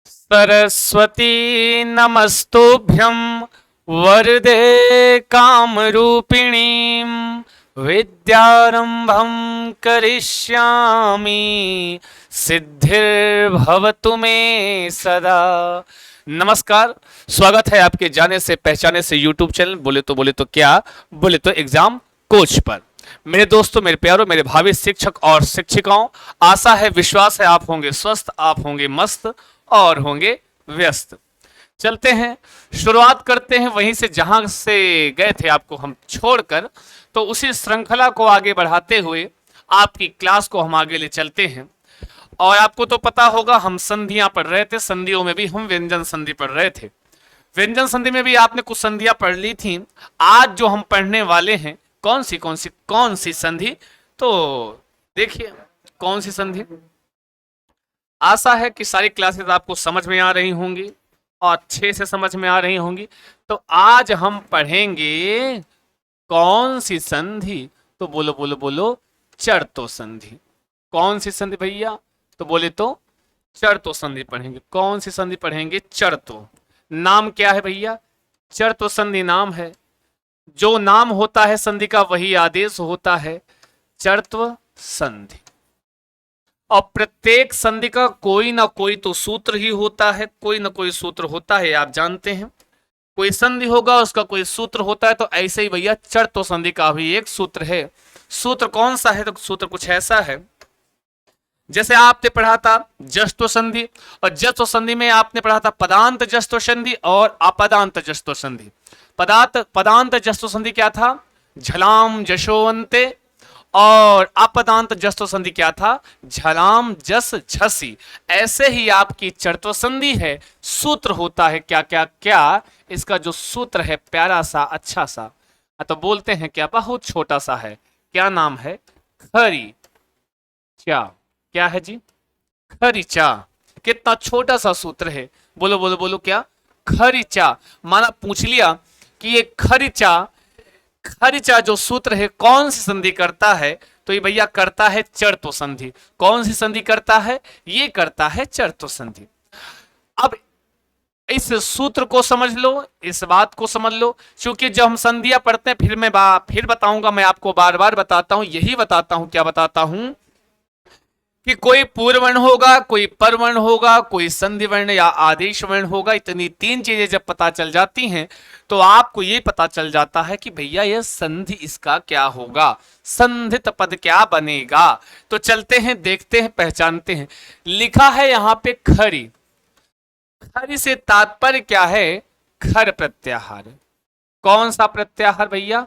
सरस्वती नमस्तुभ्यं वरदे कामरूपिणीं विद्यारंभं करिष्यामि सिद्धिर्भवतु मे सदा। नमस्कार, स्वागत है आपके जाने से पहचाने से यूट्यूब चैनल बोले तो क्या बोले तो एग्जाम कोच पर। मेरे दोस्तों, मेरे प्यारों, मेरे भावी शिक्षक और शिक्षिकाओं, आशा है विश्वास है आप होंगे स्वस्थ, आप होंगे मस्त और होंगे व्यस्त। चलते हैं, शुरुआत करते हैं वहीं से जहां से गए थे आपको हम छोड़कर। तो उसी श्रृंखला को आगे बढ़ाते हुए आपकी क्लास को हम आगे ले चलते हैं। और आपको तो पता होगा हम संधियां पढ़ रहे थे, संधियों में भी हम व्यंजन संधि पढ़ रहे थे। व्यंजन संधि में भी आपने कुछ संधियां पढ़ ली थी। आज जो हम पढ़ने वाले हैं कौन सी संधि, तो देखिए कौन सी संधि। आशा है कि सारी क्लासेस आपको समझ में आ रही होंगी और अच्छे से समझ में आ रही होंगी। तो आज हम पढ़ेंगे कौन सी संधि, तो बोलो बोलो बोलो, चरतो संधि। कौन सी संधि भैया, तो बोले तो चरतो संधि पढ़ेंगे। कौन सी संधि पढ़ेंगे? चरतो। नाम क्या है भैया? चरतो संधि नाम है। जो नाम होता है संधि का वही आदेश होता है, चरत्व संधि। और प्रत्येक संधि का कोई ना कोई तो सूत्र ही होता है, कोई ना कोई सूत्र होता है, आप जानते हैं। कोई संधि होगा उसका कोई सूत्र होता है। तो ऐसे ही भैया चरतो संधि का भी एक सूत्र है। सूत्र कौन सा है? तो सूत्र कुछ ऐसा है, जैसे आपने पढ़ा था जस्त्व संधि, और जस्त्व संधि में आपने पढ़ा था पदांत जस्त्व संधि और अपदांत जस्त्व संधि। पदांत जस्त्व संधि क्या था? झलाम जशोवंते। और अपदांत जस्त्व संधि क्या था? झलाम जस झसी। ऐसे ही आपकी चरत्व संधि है, सूत्र होता है क्या क्या क्या। इसका जो सूत्र है प्यारा सा अच्छा सा, तो बोलते हैं क्या, बहुत छोटा सा है। क्या नाम है? खरी चा। क्या है जी? खरीचा। कितना छोटा सा सूत्र है, बोलो बोलो बोलो, क्या? खरीचा। माना पूछ लिया कि ये खरीचा जो सूत्र है कौन सी संधि करता है, तो ये भैया करता है चरतो संधि। कौन सी संधि करता है? ये करता है चरतो संधि। अब इस सूत्र को समझ लो, इस बात को समझ लो, क्योंकि जब हम संधियां पढ़ते हैं फिर बताऊंगा, मैं आपको बार बार बताता हूं, यही बताता हूं, क्या बताता हूं कि कोई पूर्व वर्ण होगा, कोई पर वर्ण होगा, कोई संधि वर्ण या आदेश वर्ण होगा। इतनी तीन चीजें जब पता चल जाती हैं तो आपको ये पता चल जाता है कि भैया यह संधि इसका क्या होगा, संधित पद क्या बनेगा। तो चलते हैं, देखते हैं, पहचानते हैं। लिखा है यहां पे खरी। खरी से तात्पर्य क्या है? खर प्रत्याहार। कौन सा प्रत्याहार भैया?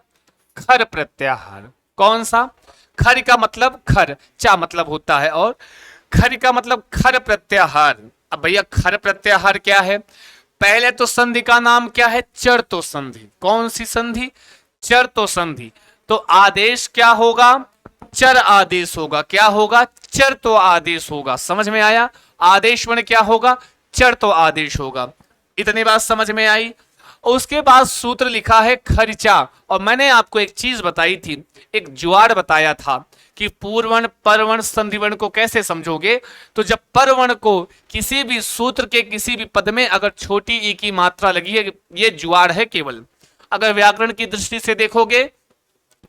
खर प्रत्याहार। कौन सा? खर का मतलब खर, चा मतलब होता है, और खर का मतलब खर प्रत्याहार। अब भैया खर प्रत्याहार क्या है? पहले तो संधि का नाम क्या है? चरतो संधि। कौन सी संधि? चरतो संधि। तो आदेश क्या होगा? चर आदेश होगा। क्या होगा? चरतो आदेश होगा। समझ में आया? आदेश वर्ण क्या होगा? चरतो आदेश होगा। इतनी बात समझ में आई। उसके बाद सूत्र लिखा है खर्चा। और मैंने आपको एक चीज बताई थी, एक जुआड़ बताया था कि पूर्वर्ण परवर्ण संधिवर्ण को कैसे समझोगे। तो जब परवर्ण को किसी भी सूत्र के किसी भी पद में अगर छोटी ई की मात्रा लगी है, ये जुआड़ है केवल। अगर व्याकरण की दृष्टि से देखोगे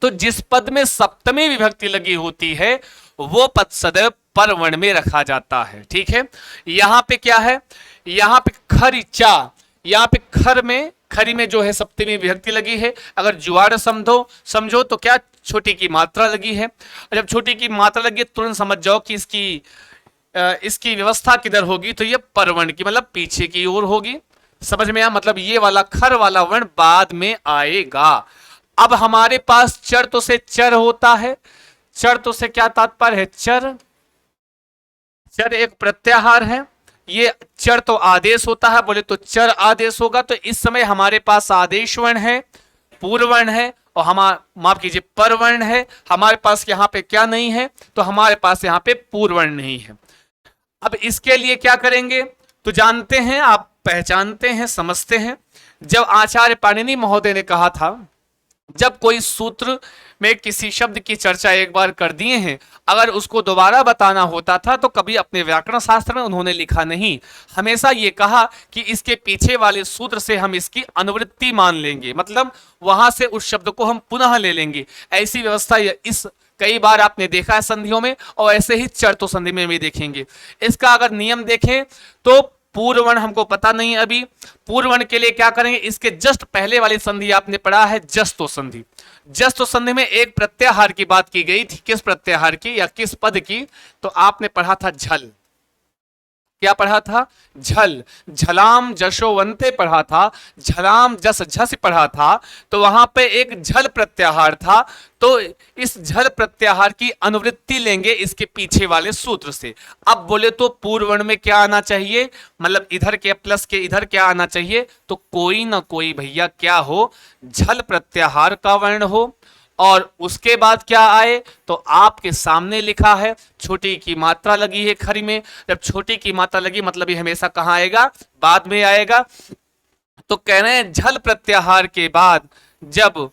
तो जिस पद में सप्तमी विभक्ति लगी होती है वो पद सदैव परवर्ण में रखा जाता है। ठीक है, यहां पे क्या है? यहां पे खरिचा, यहां पे खरी में जो है सप्तमी विभक्ति लगी है। अगर जुआड़ समझो तो क्या? छोटी की मात्रा लगी है। और जब छोटी की मात्रा लगी तुरंत समझ जाओ कि इसकी व्यवस्था किधर होगी, तो ये परवर्ण की मतलब पीछे की ओर होगी। समझ में आया? मतलब ये वाला खर वाला वर्ण बाद में आएगा। अब हमारे पास चर तो से चर होता है। चर तो से क्या तात्पर्य है? चर एक प्रत्याहार है। ये चर तो आदेश होता है, बोले तो चर आदेश होगा। तो इस समय हमारे पास आदेश वर्ण है, पूर्व वर्ण है, और माफ कीजिए पर वर्ण है। हमारे पास यहाँ पे क्या नहीं है? तो हमारे पास यहाँ पे पूर्व वर्ण नहीं है। अब इसके लिए क्या करेंगे? तो जानते हैं आप, पहचानते हैं, समझते हैं। जब आचार्य पाणिनि महोदय ने कहा था जब कोई सूत्र में किसी शब्द की चर्चा एक बार कर दिए हैं, अगर उसको दोबारा बताना होता था तो कभी अपने व्याकरण शास्त्र में उन्होंने लिखा नहीं, हमेशा ये कहा कि इसके पीछे वाले सूत्र से हम इसकी अनुवृत्ति मान लेंगे, मतलब वहां से उस शब्द को हम पुनः ले लेंगे। ऐसी व्यवस्था इस कई बार आपने देखा है संधियों में, और ऐसे ही चर्तो संधि में भी देखेंगे। इसका अगर नियम देखें तो पूर्ववर्ण हमको पता नहीं, अभी पूर्ववर्ण के लिए क्या करेंगे, इसके जस्ट पहले वाली संधि आपने पढ़ा है जस्तो संधि। जस्तो संधि में एक प्रत्याहार की बात की गई थी, किस प्रत्याहार की या किस पद की, तो आपने पढ़ा था झल। क्या पढ़ा था? झल। झलाम जशोवंते पढ़ा था, झलाम जस झस पढ़ा था, तो वहां पे एक झल प्रत्याहार था। तो इस झल प्रत्याहार की अनुवृत्ति लेंगे इसके पीछे वाले सूत्र से। अब बोले तो पूर्ववर्ण में क्या आना चाहिए, मतलब इधर के प्लस के इधर क्या आना चाहिए, तो कोई ना कोई भैया क्या हो, झल प्रत्याहार का वर्ण हो। और उसके बाद क्या आए, तो आपके सामने लिखा है छोटी की मात्रा लगी है खरी में। जब छोटी की मात्रा लगी मतलब ये हमेशा कहां आएगा, बाद में आएगा। तो कह रहे हैं झल प्रत्याहार के बाद जब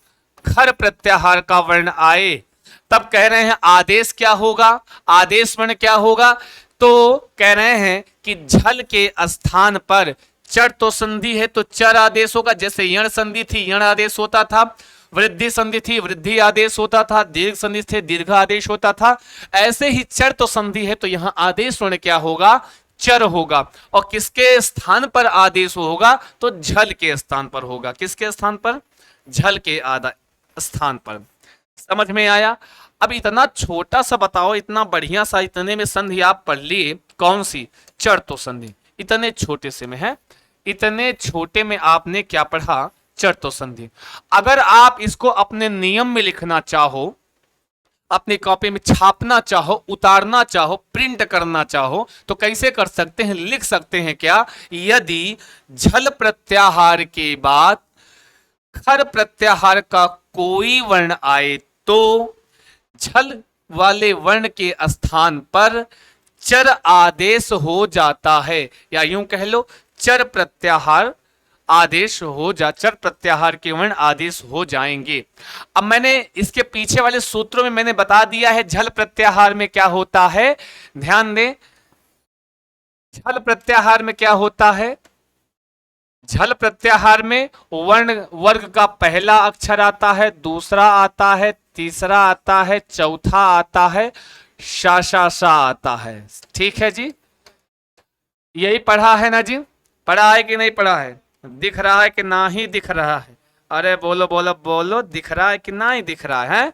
खर प्रत्याहार का वर्ण आए, तब कह रहे हैं आदेश क्या होगा, आदेश वर्ण क्या होगा, तो कह रहे हैं कि झल के स्थान पर चर तो संधि है तो चर आदेश होगा। जैसे यण संधि थी, यण आदेश होता था, वृद्धि संधि थी, वृद्धि आदेश होता था, दीर्घ संधि थे, दीर्घ आदेश होता था। ऐसे ही चर तो संधि है तो यहां आदेश वर्ण क्या होगा, चर होगा। और किसके स्थान पर आदेश होगा, तो झल के स्थान पर होगा। किसके स्थान पर? झल के स्थान पर। समझ में आया? अब इतना छोटा सा बताओ, इतना बढ़िया सा, इतने में संधि आप पढ़ लिए, कौन सी? चर तो संधि। इतने छोटे से में है, इतने छोटे में आपने क्या पढ़ा? चर तो संधि। अगर आप इसको अपने नियम में लिखना चाहो, अपनी कॉपी में छापना चाहो, उतारना चाहो, प्रिंट करना चाहो, तो कैसे कर सकते हैं? लिख सकते हैं क्या, यदि झल प्रत्याहार के बाद खर प्रत्याहार का कोई वर्ण आए तो झल वाले वर्ण के स्थान पर चर आदेश हो जाता है, या यूं कह लो चर प्रत्याहार आदेश हो जा, चर प्रत्याहार के वर्ण आदेश हो जाएंगे। अब मैंने इसके पीछे वाले सूत्रों में मैंने बता दिया है झल प्रत्याहार में क्या होता है, ध्यान दें। झल प्रत्याहार में क्या होता है, झल प्रत्याहार में वर्ण वर्ग का पहला अक्षर आता है, दूसरा आता है, तीसरा आता है, चौथा आता है, सा आता है। ठीक है जी, यही पढ़ा है ना जी? पढ़ा है कि नहीं पढ़ा है? दिख रहा है कि ना ही दिख रहा है? अरे बोलो बोलो बोलो, दिख रहा है कि ना ही दिख रहा है?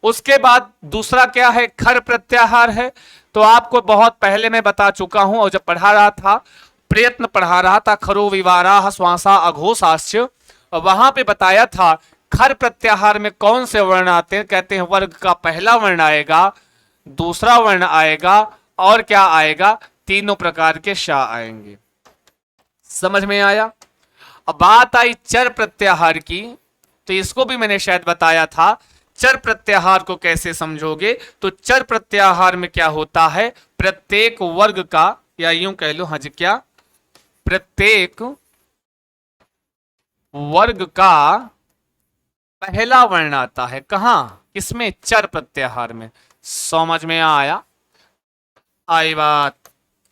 उसके बाद दूसरा क्या है, खर प्रत्याहार है। तो आपको बहुत पहले मैं बता चुका हूं, और जब पढ़ा रहा था, प्रयत्न पढ़ा रहा था, खरो विवारा श्वासा अघोषाश्च, वहां पे बताया था खर प्रत्याहार में कौन से वर्ण आते हैं। कहते हैं वर्ग का पहला वर्ण आएगा, दूसरा वर्ण आएगा, और क्या आएगा, तीनों प्रकार के शा आएंगे। समझ में आया? अब बात आई चर प्रत्याहार की, तो इसको भी मैंने शायद बताया था। चर प्रत्याहार को कैसे समझोगे, तो चर प्रत्याहार में क्या होता है, प्रत्येक वर्ग का, या यूं कह लो, हाँ जी, क्या, प्रत्येक वर्ग का पहला वर्ण आता है। कहां? किसमें? चर प्रत्याहार में। समझ में आया? आई बात?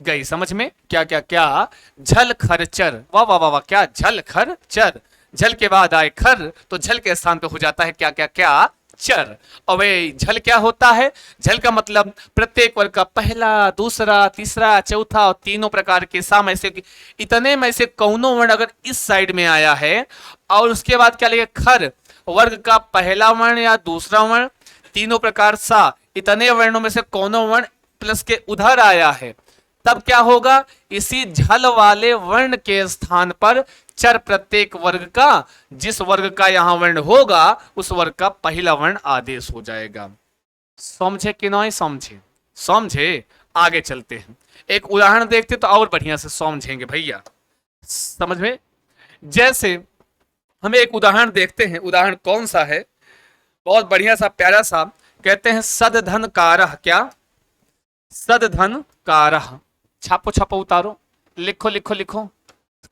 गई समझ में? क्या क्या क्या? झल खर चर, वाह वाह वाह वाह, क्या झल खर चर। झल के बाद आए खर, तो झल के स्थान पे हो जाता है क्या क्या क्या? चर। और वे झल क्या होता है, झल का मतलब प्रत्येक वर्ग का पहला, दूसरा, तीसरा, चौथा और तीनों प्रकार के साम, ऐसे इतने में से कौनो वर्ण अगर इस साइड में आया है, और उसके बाद क्या लगे, खर वर्ग का पहला वर्ण या दूसरा वर्ण, तीनों प्रकार सा, इतने वर्णों में से कौनो वर्ण प्लस के उधर आया है, तब क्या होगा, इसी झल वाले वर्ण के स्थान पर चर प्रत्येक वर्ग का, जिस वर्ग का यहां वर्ण होगा उस वर्ग का पहला वर्ण आदेश हो जाएगा। समझे कि नहीं समझे? समझे? आगे चलते हैं, एक उदाहरण देखते तो और बढ़िया से समझेंगे भैया। समझ में? जैसे हम एक उदाहरण देखते हैं, उदाहरण कौन सा है, बहुत बढ़िया सा प्यारा सा, कहते हैं सदधन कारह। क्या? सदधन कारह। छापो छापो, उतारो, लिखो लिखो लिखो,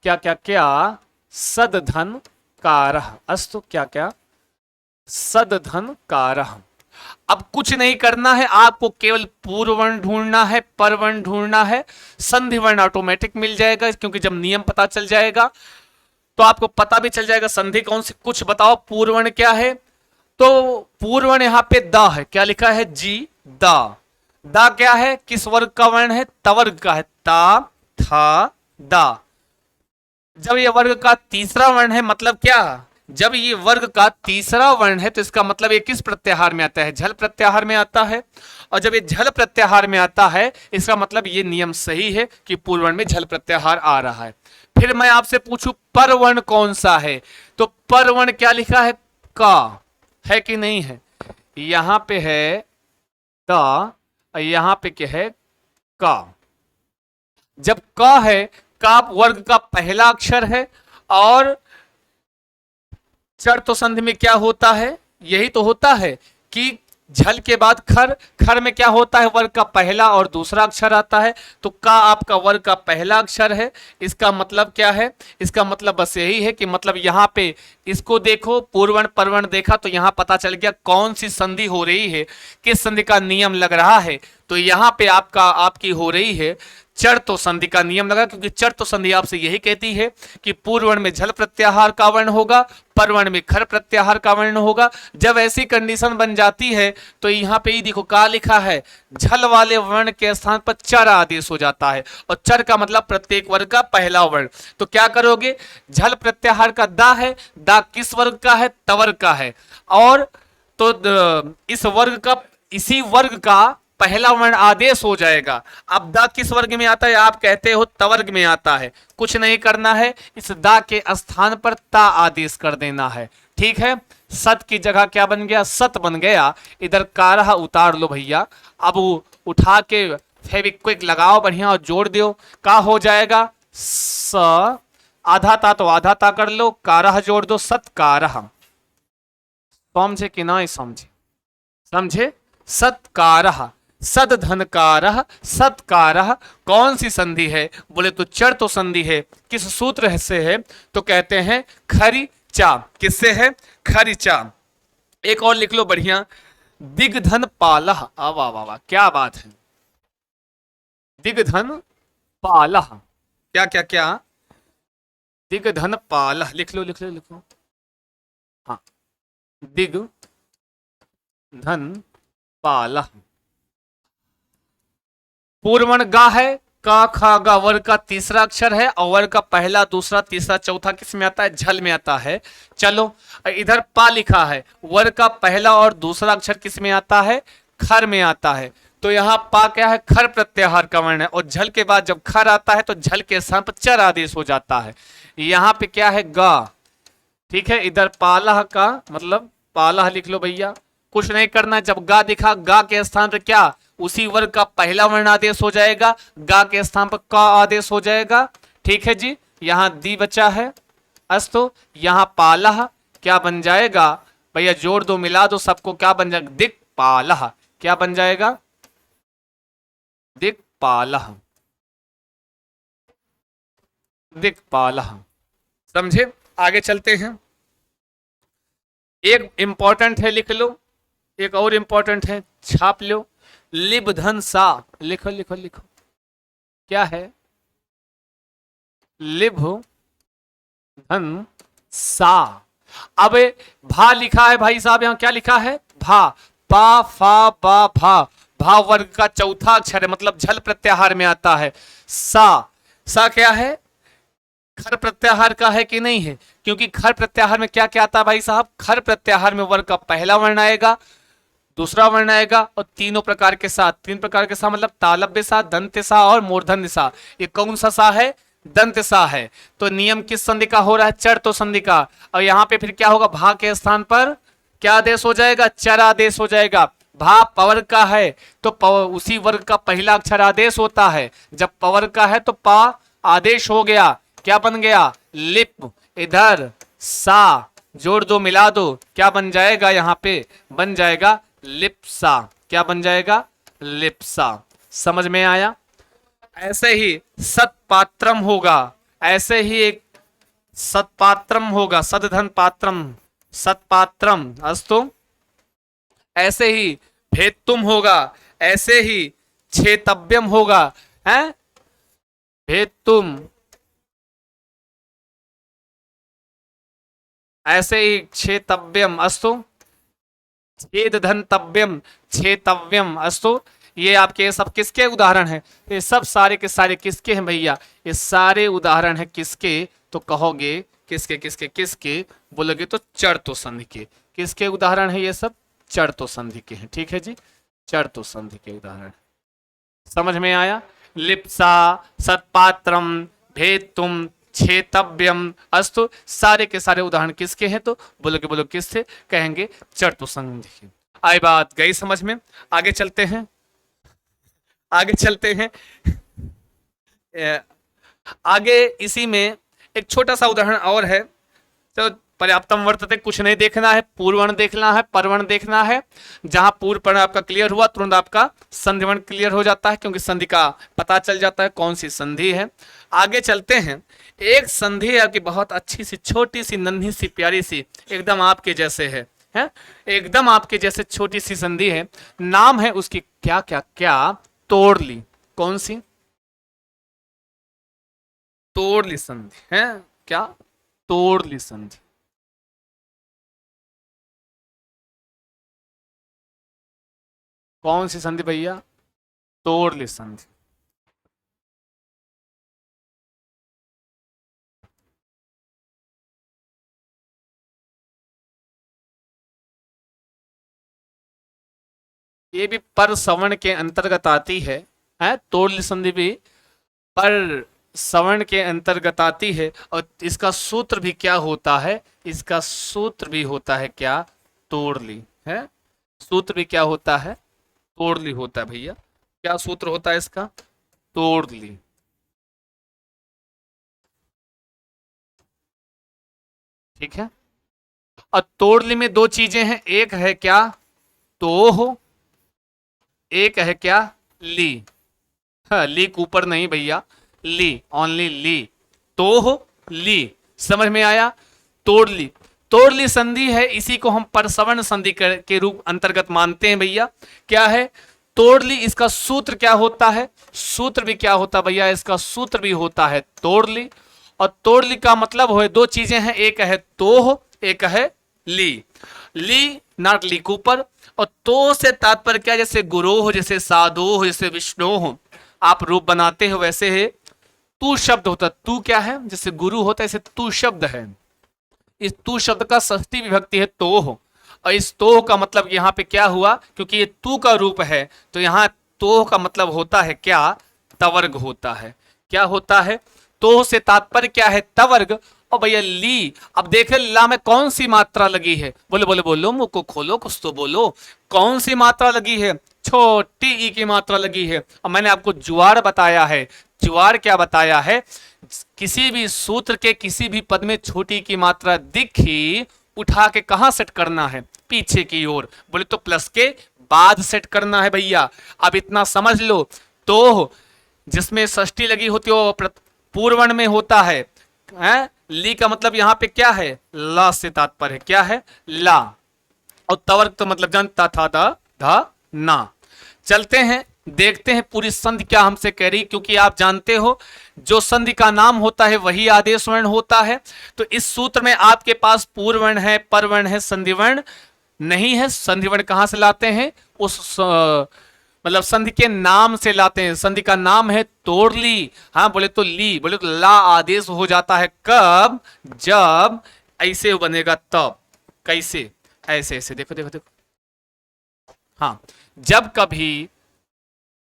क्या क्या क्या? सदधन कारह। अस्तु, क्या क्या? सदधनकारः। अब कुछ नहीं करना है, आपको केवल पूर्व वर्ण ढूंढना है, पर वर्ण ढूंढना है, संधि वर्ण ऑटोमेटिक मिल जाएगा, क्योंकि जब नियम पता चल जाएगा तो आपको पता भी चल जाएगा संधि कौन सी। कुछ बताओ पूर्व वर्ण क्या है? तो पूर्व वर्ण यहां पे द है, क्या लिखा है जी, द। दा क्या है, किस वर्ग का वर्ण है? तवर्ग का है, ता था दा। जब ये वर्ग का तीसरा वर्ण है, मतलब क्या, जब ये वर्ग का तीसरा वर्ण है तो इसका मतलब ये किस प्रत्याहार में आता है? झल प्रत्याहार में आता है। और जब ये झल प्रत्याहार में आता है, इसका मतलब ये नियम सही है कि पूर्व वर्ण में झल प्रत्याहार आ रहा है। फिर मैं आपसे पूछूं पर वर्ण कौन सा है, तो पर वर्ण क्या लिखा है? का है कि नहीं है? यहां पे है क, यहां पे क्या है? का। जब क है, का वर्ग का पहला अक्षर है, और चर तो संधि में क्या होता है? यही तो होता है कि झल के बाद खर, खर में क्या होता है? वर्ग का पहला और दूसरा अक्षर आता है। तो का आपका वर्ग का पहला अक्षर है। इसका मतलब क्या है? इसका मतलब बस यही है कि मतलब यहां पे इसको देखो, पूर्ववर्ण परवर्ण देखा तो यहां पता चल गया कौन सी संधि हो रही है, किस संधि का नियम लग रहा है। तो यहां पे आपकी हो रही है चर तो संधि का नियम लगा, क्योंकि चर तो संधि आपसे यही कहती है कि पूर्व वर्ण में झल प्रत्याहार का वर्ण होगा, पर वर्ण में खर प्रत्याहार का वर्ण होगा। जब ऐसी कंडीशन बन जाती है तो यहाँ पे ही देखो का लिखा है, झल वाले वर्ण के स्थान पर चर आदेश हो जाता है, और चर का मतलब प्रत्येक वर्ग का पहला वर्ण। तो क्या करोगे? झल प्रत्याहार का दा है, दा किस वर्ग का है? तवर्ग का है। और तो इस वर्ग का, इसी वर्ग का पहला वर्ण आदेश हो जाएगा। अब दा किस वर्ग में आता है? आप कहते हो तवर्ग में आता है। कुछ नहीं करना है, इस दा के स्थान पर ता आदेश कर देना है। ठीक है, सत की जगह क्या बन गया? सत बन गया। इधर कारह उतार लो भैया। अब उठा के फेविक्विक लगाओ बढ़िया और जोड़ दो। का हो जाएगा? स, आधा ता तो आधा ता कर लो, कारह जोड़ दो, सत्कारह। समझे कि नहीं समझे? समझे? सत्कारह, सदधनकारः, सत्कारः कौन सी संधि है? बोले तो चर तो संधि है। किस सूत्र से है? तो कहते हैं खरी चा। किससे है? खरी चा। एक और लिख लो बढ़िया, दिग्धन पालह। वाह वाह वाह, क्या बात है। दिग्धन पालह, क्या क्या क्या? दिग्धन पालह, लिख लो लिख लो लिख लो। हाँ, दिग धन पालह। पूर्ववर्ण गा है, का खा गा वर्ग का तीसरा अक्षर है, और वर्ग का पहला दूसरा तीसरा चौथा किस में आता है? झल में आता है। चलो इधर पा लिखा है, वर्ग का पहला और दूसरा अक्षर किस में आता है? खर में आता है। तो यहाँ पा क्या है? खर प्रत्याहार का वर्ण है, और झल के बाद जब खर आता है तो झल के स्थान पर चर आदेश हो जाता है। यहाँ पे क्या है? गा। ठीक है, इधर पालह का मतलब पालह लिख लो भैया। कुछ नहीं करना, जब गा दिखा, गा के स्थान पर क्या? उसी वर्ग का पहला वर्ण आदेश हो जाएगा, गा के स्थान पर का आदेश हो जाएगा। ठीक है जी, यहां दी बचा है अस्तु। यहां पालह क्या बन जाएगा भैया? जोड़ दो, मिला दो सबको, क्या बन जाएगा? दिक्पालह। क्या बन जाएगा? दिक्पालह, दिक्पालह। समझे? आगे चलते हैं। एक इंपॉर्टेंट है, लिख लो। एक और इंपॉर्टेंट है, छाप लो। लिब धन सा, लिखो लिखो लिखो। क्या है? लिभ धन सा। अब भा लिखा है भाई साहब, यहां क्या लिखा है? भा। पा फा बा भा, भा वर्ग का चौथा अक्षर है, मतलब झल प्रत्याहार में आता है। सा, सा क्या है? खर प्रत्याहार का है कि नहीं है? क्योंकि खर प्रत्याहार में क्या क्या आता है भाई साहब? खर प्रत्याहार में वर्ग का पहला वर्ण आएगा, दूसरा वर्ण आएगा, और तीनों प्रकार के साथ। तीन प्रकार के साथ मतलब तालव्य सा, दंत सा और मूर्धन्य सा। ये कौन सा सा है? दंत सा है। तो नियम किस संधि का हो रहा है? चर तो संधि का। और यहाँ पे फिर क्या होगा? भा के स्थान पर क्या आदेश हो जाएगा? चर आदेश हो जाएगा। भा पवर का है तो उसी वर्ग का पहला अक्षर आदेश होता है। जब पवर का है तो पा आदेश हो गया, क्या बन गया? लिप। इधर सा जोड़ दो, मिला दो, क्या बन जाएगा? यहाँ पे बन जाएगा लिप्सा। क्या बन जाएगा? लिप्सा। समझ में आया? ऐसे ही सत्पात्रम होगा, ऐसे ही एक सत्पात्रम होगा, सदधन पात्रम, सत्पात्रम अस्तु, ऐसे ही भेत्तुम होगा, ऐसे ही छेतव्यम होगा, है भेत्तुम, ऐसे ही छेतव्यम अस्तु, छेद धनतव्यम, छेतव्यम अस्तु। ये आपके सब किसके उदाहरण हैं? ये सब सारे के सारे किसके हैं भैया? ये सारे उदाहरण हैं किसके? तो कहोगे किसके किसके किसके, बोलोगे तो चर्तो संधि के। किसके उदाहरण है ये सब? चर्तो संधि के हैं। ठीक है जी, चर्तो संधि के उदाहरण। समझ में आया? लिप्सा, सत्पात्रम, भेत्तुम, छेतव्यम अस्तु, सारे के सारे उदाहरण किसके हैं? तो बोलोगे, बोलो किससे? कहेंगे चर्तो संधि के। आई बात गई समझ में? आगे चलते हैं, आगे चलते हैं। आगे इसी में एक छोटा सा उदाहरण और है। तो पर्याप्तम वर्तते, कुछ नहीं देखना है, पूर्वण देखना है, परवण देखना है। जहां पूर्व पर्ण आपका क्लियर हुआ तुरंत आपका संधिवर्ण क्लियर हो जाता है, क्योंकि संधि का पता चल जाता है कौन सी संधि है। आगे चलते हैं। एक संधि है आपकी बहुत अच्छी सी, छोटी सी, नन्ही सी, प्यारी सी, एकदम आपके जैसे है एकदम आपके जैसे छोटी सी संधि है। नाम है उसकी क्या क्या क्या? तोड़ ली। कौन सी? तोड़ ली संधि है। क्या? तोड़ ली संधि। कौन सी संधि भैया? तोड़ ली संधि। ये भी पर सवर्ण के अंतर्गत आती है तोड़ ली संधि भी पर सवर्ण के अंतर्गत आती है। और इसका सूत्र भी क्या होता है? इसका सूत्र भी होता है क्या? तोड़ ली है। सूत्र भी क्या होता है? तोड़ ली होता है भैया। क्या सूत्र होता है इसका? तोड़ ली। ठीक है। और तोड़ ली में दो चीजें हैं, एक है क्या? तो हो, एक है क्या? ली। हाँ, ली के ऊपर नहीं भैया, ली, ओनली ली। तो हो ली। समझ में आया? तोड़ ली। तोड़ ली संधि है, इसी को हम परसवर्ण संधि के रूप अंतर्गत मानते हैं भैया। क्या है? तोड़ ली। इसका सूत्र क्या होता है? सूत्र भी क्या होता है भैया? इसका सूत्र भी होता है तोड़ ली। और तोड़ ली का मतलब हो, दो चीजें हैं, एक है तो हो, एक है ली। ली नॉट ली के ऊपर। और तो से तात्पर्य क्या? जैसे गुरो हो, जैसे साधो हो, जैसे विष्णु हो, आप रूप बनाते हो वैसे है। तू शब्द होता, तू क्या है? जैसे गुरु होता है, ऐसे तू शब्द है। इस तू शब्द का षष्ठी विभक्ति है तो हो। और इस तो का मतलब यहाँ पे क्या हुआ? क्योंकि ये तू का रूप है, तो यहाँ तो का मतलब होता है क्या? तवर्ग होता है। क्या होता है? तो से तात्पर्य क्या है? तवर्ग। और भैया ली, अब देखे ला में कौन सी मात्रा लगी है? बोलो बोलो बोलो, मुंह को खोलो, कुछ तो बोलो। कौन सी मात्रा लगी है? छोटी ई की मात्रा लगी है। और मैंने आपको जुआर बताया है। जुआर क्या बताया है? किसी भी सूत्र के किसी भी पद में छोटी की मात्रा दिखी, उठा के कहां सेट करना है? पीछे की ओर। बोले तो प्लस के बाद सेट करना है भैया। अब इतना समझ लो। तो जिसमें षष्ठी लगी होती है वो पूर्वण में होता है? ली का मतलब यहां पे क्या है? ला से तात्पर्य है क्या है? ला। और तवर्क तो मतलब जानता था धा ना। चलते हैं, देखते हैं पूरी संधि क्या हमसे कह रही, क्योंकि आप जानते हो जो संधि का नाम होता है वही आदेश वर्ण होता है। तो इस सूत्र में आपके पास पूर्वर्ण है, परवर्ण है, संधिवर्ण नहीं है। संधिवर्ण कहां से लाते हैं? उस मतलब संधि के नाम से लाते हैं। संधि का नाम है तोड़ ली। हाँ बोले तो ली, बोले तो ला आदेश हो जाता है कब? जब ऐसे बनेगा तब। कैसे? ऐसे ऐसे, देखो देखो देखो। हाँ, जब कभी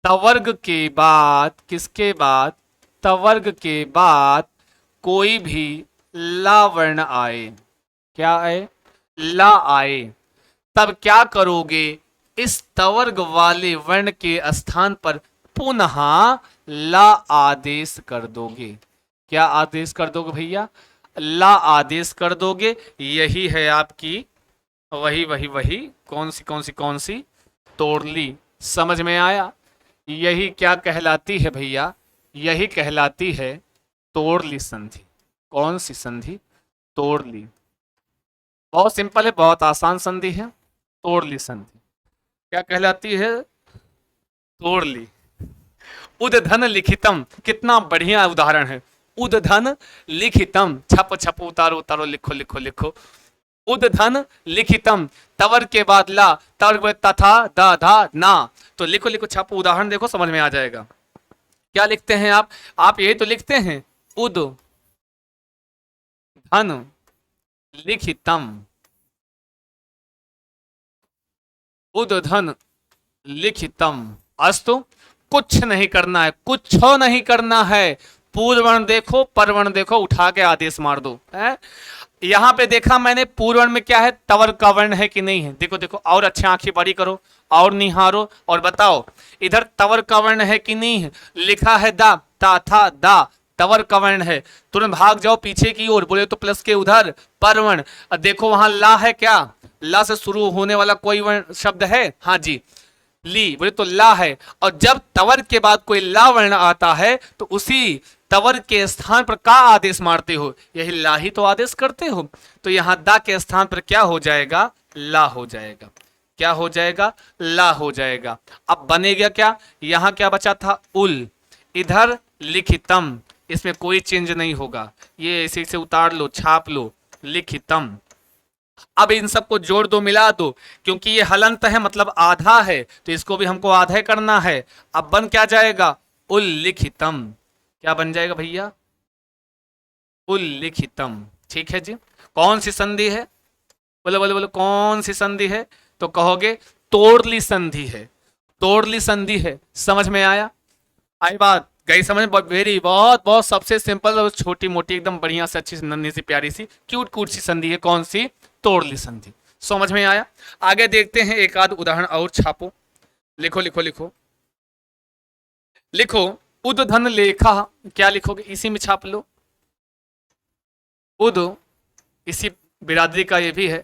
तवर्ग के बाद, किसके बाद? तवर्ग के बाद कोई भी ला वर्ण आए। क्या आए? ला आए। तब क्या करोगे? इस तवर्ग वाले वर्ण के स्थान पर पुनः ला आदेश कर दोगे। क्या आदेश कर दोगे भैया? ला आदेश कर दोगे। यही है आपकी वही वही वही कौन सी कौन सी कौन सी? तोड़ ली। समझ में आया? यही क्या कहलाती है भैया? यही कहलाती है तोड़ ली संधि। कौन सी संधि? तोड़ ली। बहुत सिंपल है, बहुत आसान संधि है, तोड़ ली संधि। क्या कहलाती है? तोड़ ली। उदधन लिखितम, कितना बढ़िया उदाहरण है। उदधन लिखितम, छप छप उतारो उतारो, लिखो लिखो लिखो। उदधन लिखितम, तवर के बाद ला, तवर के बाद तथा दा धा ना, तो लिखो लिखो छापो, उदाहरण देखो समझ में आ जाएगा। क्या लिखते हैं आप यही तो लिखते हैं, उद धन लिखितम, उदधन लिखितम। अस्तु, कुछ नहीं करना है, कुछ नहीं करना है। पूर्वर्ण देखो, परवर्ण देखो, उठा के आदेश मार दो है। यहां पे देखा मैंने पूर्वर्ण में क्या है, तवर का वर्ण है कि नहीं है, देखो देखो, और अच्छे आंखें बड़ी करो और निहारो और बताओ इधर तवर का वर्ण है कि नहीं है। लिखा है दा, ता था दा, तवर का वर्ण है। तुरंत भाग जाओ पीछे की ओर, बोले तो प्लस के उधर परवर्ण। देखो वहां ला है क्या, ला से शुरू होने वाला कोई वर्ण शब्द है? हाँ जी, ली, बोले तो ला है। और जब तवर के बाद कोई ला वर्ण आता है तो उसी तवर के स्थान पर का आदेश मारते हो, यही ला ही तो आदेश करते हो। तो यहां दा के स्थान पर क्या हो जाएगा, ला हो जाएगा। क्या हो जाएगा, ला हो जाएगा। अब बनेगा क्या, यहां क्या बचा था, उल, इधर लिखितम, इसमें कोई चेंज नहीं होगा, ये ऐसे से उतार लो, छाप लो, लिखितम। अब इन सबको जोड़ दो, मिला दो, क्योंकि ये हलंत है मतलब आधा है, तो इसको भी हमको आधा करना है। अब बन क्या जाएगा, उल्लिखितम। क्या बन जाएगा भैया, उल्लिखितम। ठीक है जी। कौन सी संधि है, बोलो बोलो बोलो, कौन सी संधि है? तो कहोगे तोड़ली संधि है, तोड़ली संधि है। समझ में आया? आई बात, गई समझ में? वेरी, बहुत बहुत सबसे सिंपल और छोटी मोटी एकदम बढ़िया से अच्छी सी नन्ही सी प्यारी सी क्यूट क्यूट सी संधि है, कौन सी, तोड़ली संधि। समझ में आया? आगे देखते हैं, एक आध उदाहरण और छापो, लिखो लिखो लिखो लिखो। उदधन लेखा, क्या लिखोगे, इसी में छाप लो। उद, इसी बिरादरी का ये भी है,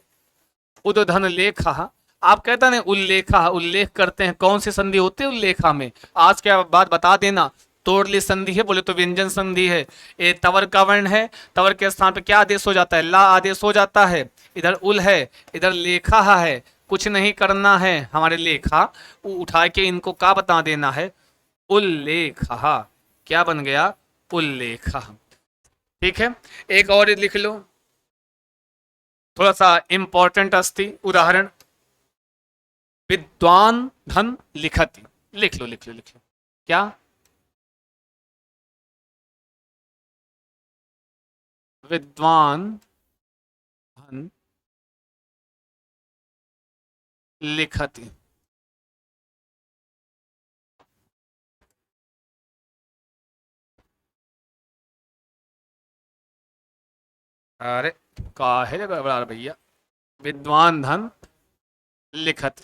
उदधन लेखा। आप कहते हैं उल्लेखा, उल्लेख करते हैं, कौन सी संधि होती है उल्लेखा में? आज के बाद बता देना। तोड़ली संधि है, बोले तो व्यंजन संधि है। ये तवर का वर्ण है, तवर के स्थान पे क्या आदेश हो जाता है, ला आदेश हो जाता है। इधर उल है, इधर लेखा है, कुछ नहीं करना है, हमारे लेखा उठा के इनको का बता देना है, उल्लेखा। क्या बन गया, उल्लेखा। ठीक है, एक और लिख लो, थोड़ा सा इंपॉर्टेंट अस्ति उदाहरण। विद्वान धन लिखति, लिख लो लिख लो लिख लो। क्या, विद्वान धन लिखति। अरे काहे रे गड़बड़ा भैया, विद्वान धन लिखत।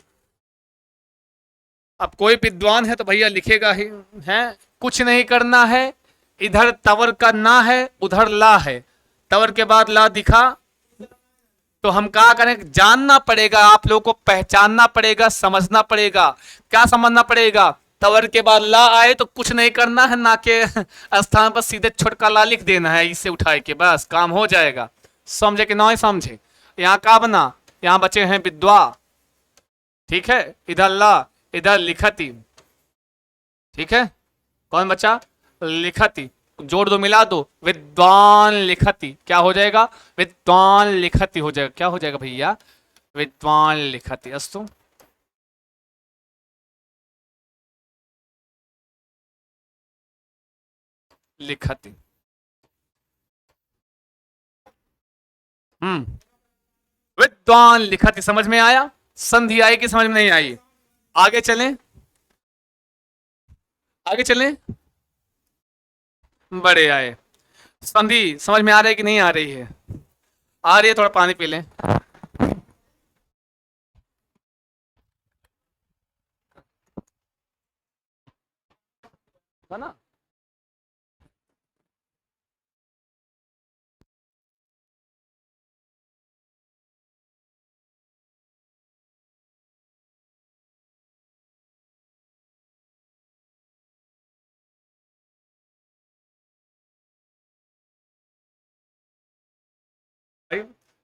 अब कोई विद्वान है तो भैया लिखेगा ही, है। कुछ नहीं करना है, इधर तवर का ना है, उधर ला है, तवर के बाद ला दिखा, तो हम क्या करें, जानना पड़ेगा, आप लोगों को पहचानना पड़ेगा, समझना पड़ेगा। क्या समझना पड़ेगा, तवर के बाद ला आए तो कुछ नहीं करना है, ना के स्थान पर सीधे छोटका ला लिख देना है, इससे उठाए के बस काम हो जाएगा। समझे कि नहीं समझे? यहाँ का बना, यहाँ बचे हैं विद्वा, ठीक है, इधर ला, इधर लिखती, ठीक है। कौन बचा, लिखती। जोड़ दो, मिला दो, विद्वान लिखती, क्या हो जाएगा, विद्वान लिखती हो जाएगा। क्या हो जाएगा भैया, विद्वान लिखती। अस्तु, लिखती। हम्म, विद्वान लिखती, समझ में आया? संधि आई कि समझ में नहीं आई? आगे चलें, आगे चलें, बड़े आए। संधि समझ में आ रही है कि नहीं आ रही है? आ रही है, थोड़ा पानी पी लें, है ना।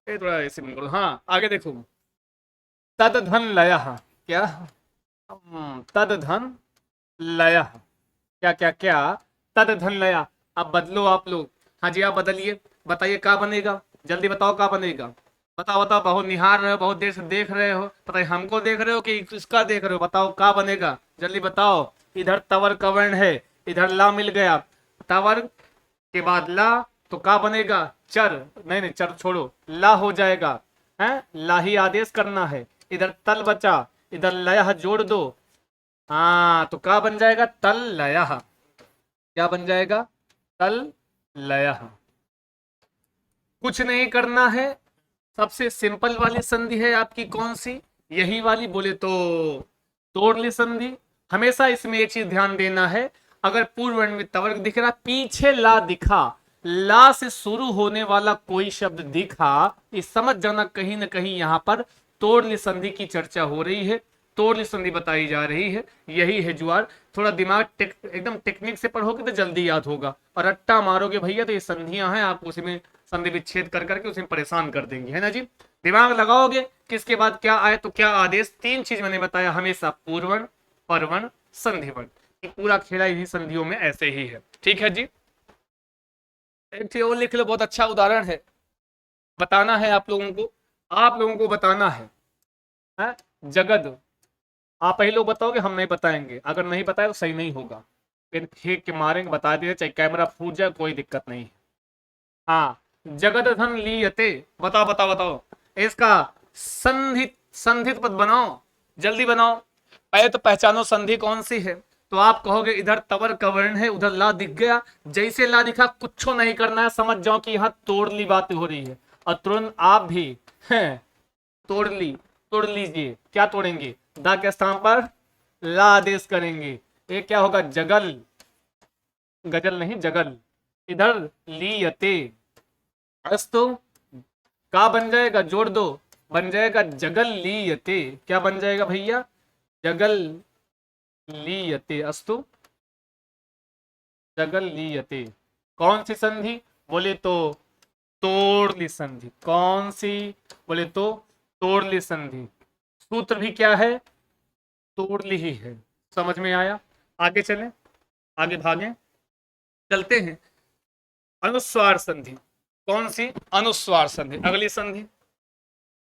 ये थोड़ा ऐसे बंद करो। हाँ आगे देखो, तद धन लयः, क्या तद धन लयः, क्या क्या क्या, तद धन लया। अब बदलो आप लोग। हाँ जी आप बदलिए, बताइए क्या बनेगा, जल्दी बताओ क्या बनेगा। बताओ बताओ, बहुत निहार रहे हो, बहुत देर से देख रहे हो, पता नहीं हमको देख रहे हो कि इसका देख रहे हो, बताओ क्या बनेगा, जल्दी बताओ। इधर तवर का वर्ण है, इधर ला मिल गया, तवर के बाद ला, तो क्या बनेगा, चर, नहीं नहीं चर छोड़ो, ला हो जाएगा, है ला ही आदेश करना है। इधर तल बचा, इधर लया जोड़ दो, हाँ तो क्या बन जाएगा, तल लया। क्या बन जाएगा, तल लयः। कुछ नहीं करना है, सबसे सिंपल वाली संधि है आपकी कौन सी, यही वाली, बोले तो तोड़ली संधि। हमेशा इसमें एक चीज ध्यान देना है, अगर पूर्व वर्ण में तवर्ग दिख रहा, पीछे ला दिखा, ला से शुरू होने वाला कोई शब्द दिखा, ये समझ जाना कहीं ना कहीं यहां पर तोड़ली संधि की चर्चा हो रही है, तोड़ली संधि बताई जा रही है, यही है जुआर। थोड़ा दिमाग एकदम टेक्निक से पढ़ोगे तो जल्दी याद होगा, और रट्टा मारोगे भैया तो ये संधियां हैं, आपको उसमें संधि विच्छेद कर करके उसे परेशान कर देंगे, है ना जी। दिमाग लगाओगे किसके बाद क्या आए तो क्या आदेश, तीन चीज मैंने बताया हमेशा, पूर्वण, परवण, संधिवण, पूरा खेला इन्हीं संधियों में ऐसे ही है, ठीक है जी। एक चीज और लिख लो, बहुत अच्छा उदाहरण है, बताना है आप लोगों को, आप लोगों को बताना है? जगद, आप ही लोग बताओगे, हम नहीं बताएंगे, अगर नहीं बताए तो सही नहीं होगा, फिर फेंक के मारेंगे, बता दिए, चाहे कैमरा फूट जाए कोई दिक्कत नहीं। हाँ, जगत धन लीयते, बताओ बताओ बताओ, इसका संधित, संधित पद बनाओ, जल्दी बनाओ। पहले तो पहचानो संधि कौन सी है, तो आप कहोगे इधर तवर का वर्ण है, उधर ला दिख गया, जैसे ला दिखा कुछ नहीं करना है, समझ जाओ कि यहाँ तोड़ ली बात हो रही है, और तुरंत आप भी हैं तोड़ ली, तोड़ लीजिए, क्या तोड़ेंगे, दा के स्थान पर ला आदेश करेंगे, ये क्या होगा, जगल, गजल नहीं जगल, इधर लीयते, अस्तु, का बन जाएगा, जोड़ दो, बन जाएगा जगल लीयते, क्या बन जाएगा भैया, जगल लीयते, अस्तु, जगल लीयते। कौन सी संधि, बोले तो तोड़ ली संधि, कौन सी, बोले तो तोड़ ली संधि, सूत्र भी क्या है, तोड़ ली ही है, समझ में आया। आगे चलें, आगे भागें, चलते हैं। अनुस्वार संधि, कौन सी, अनुस्वार संधि, अगली संधि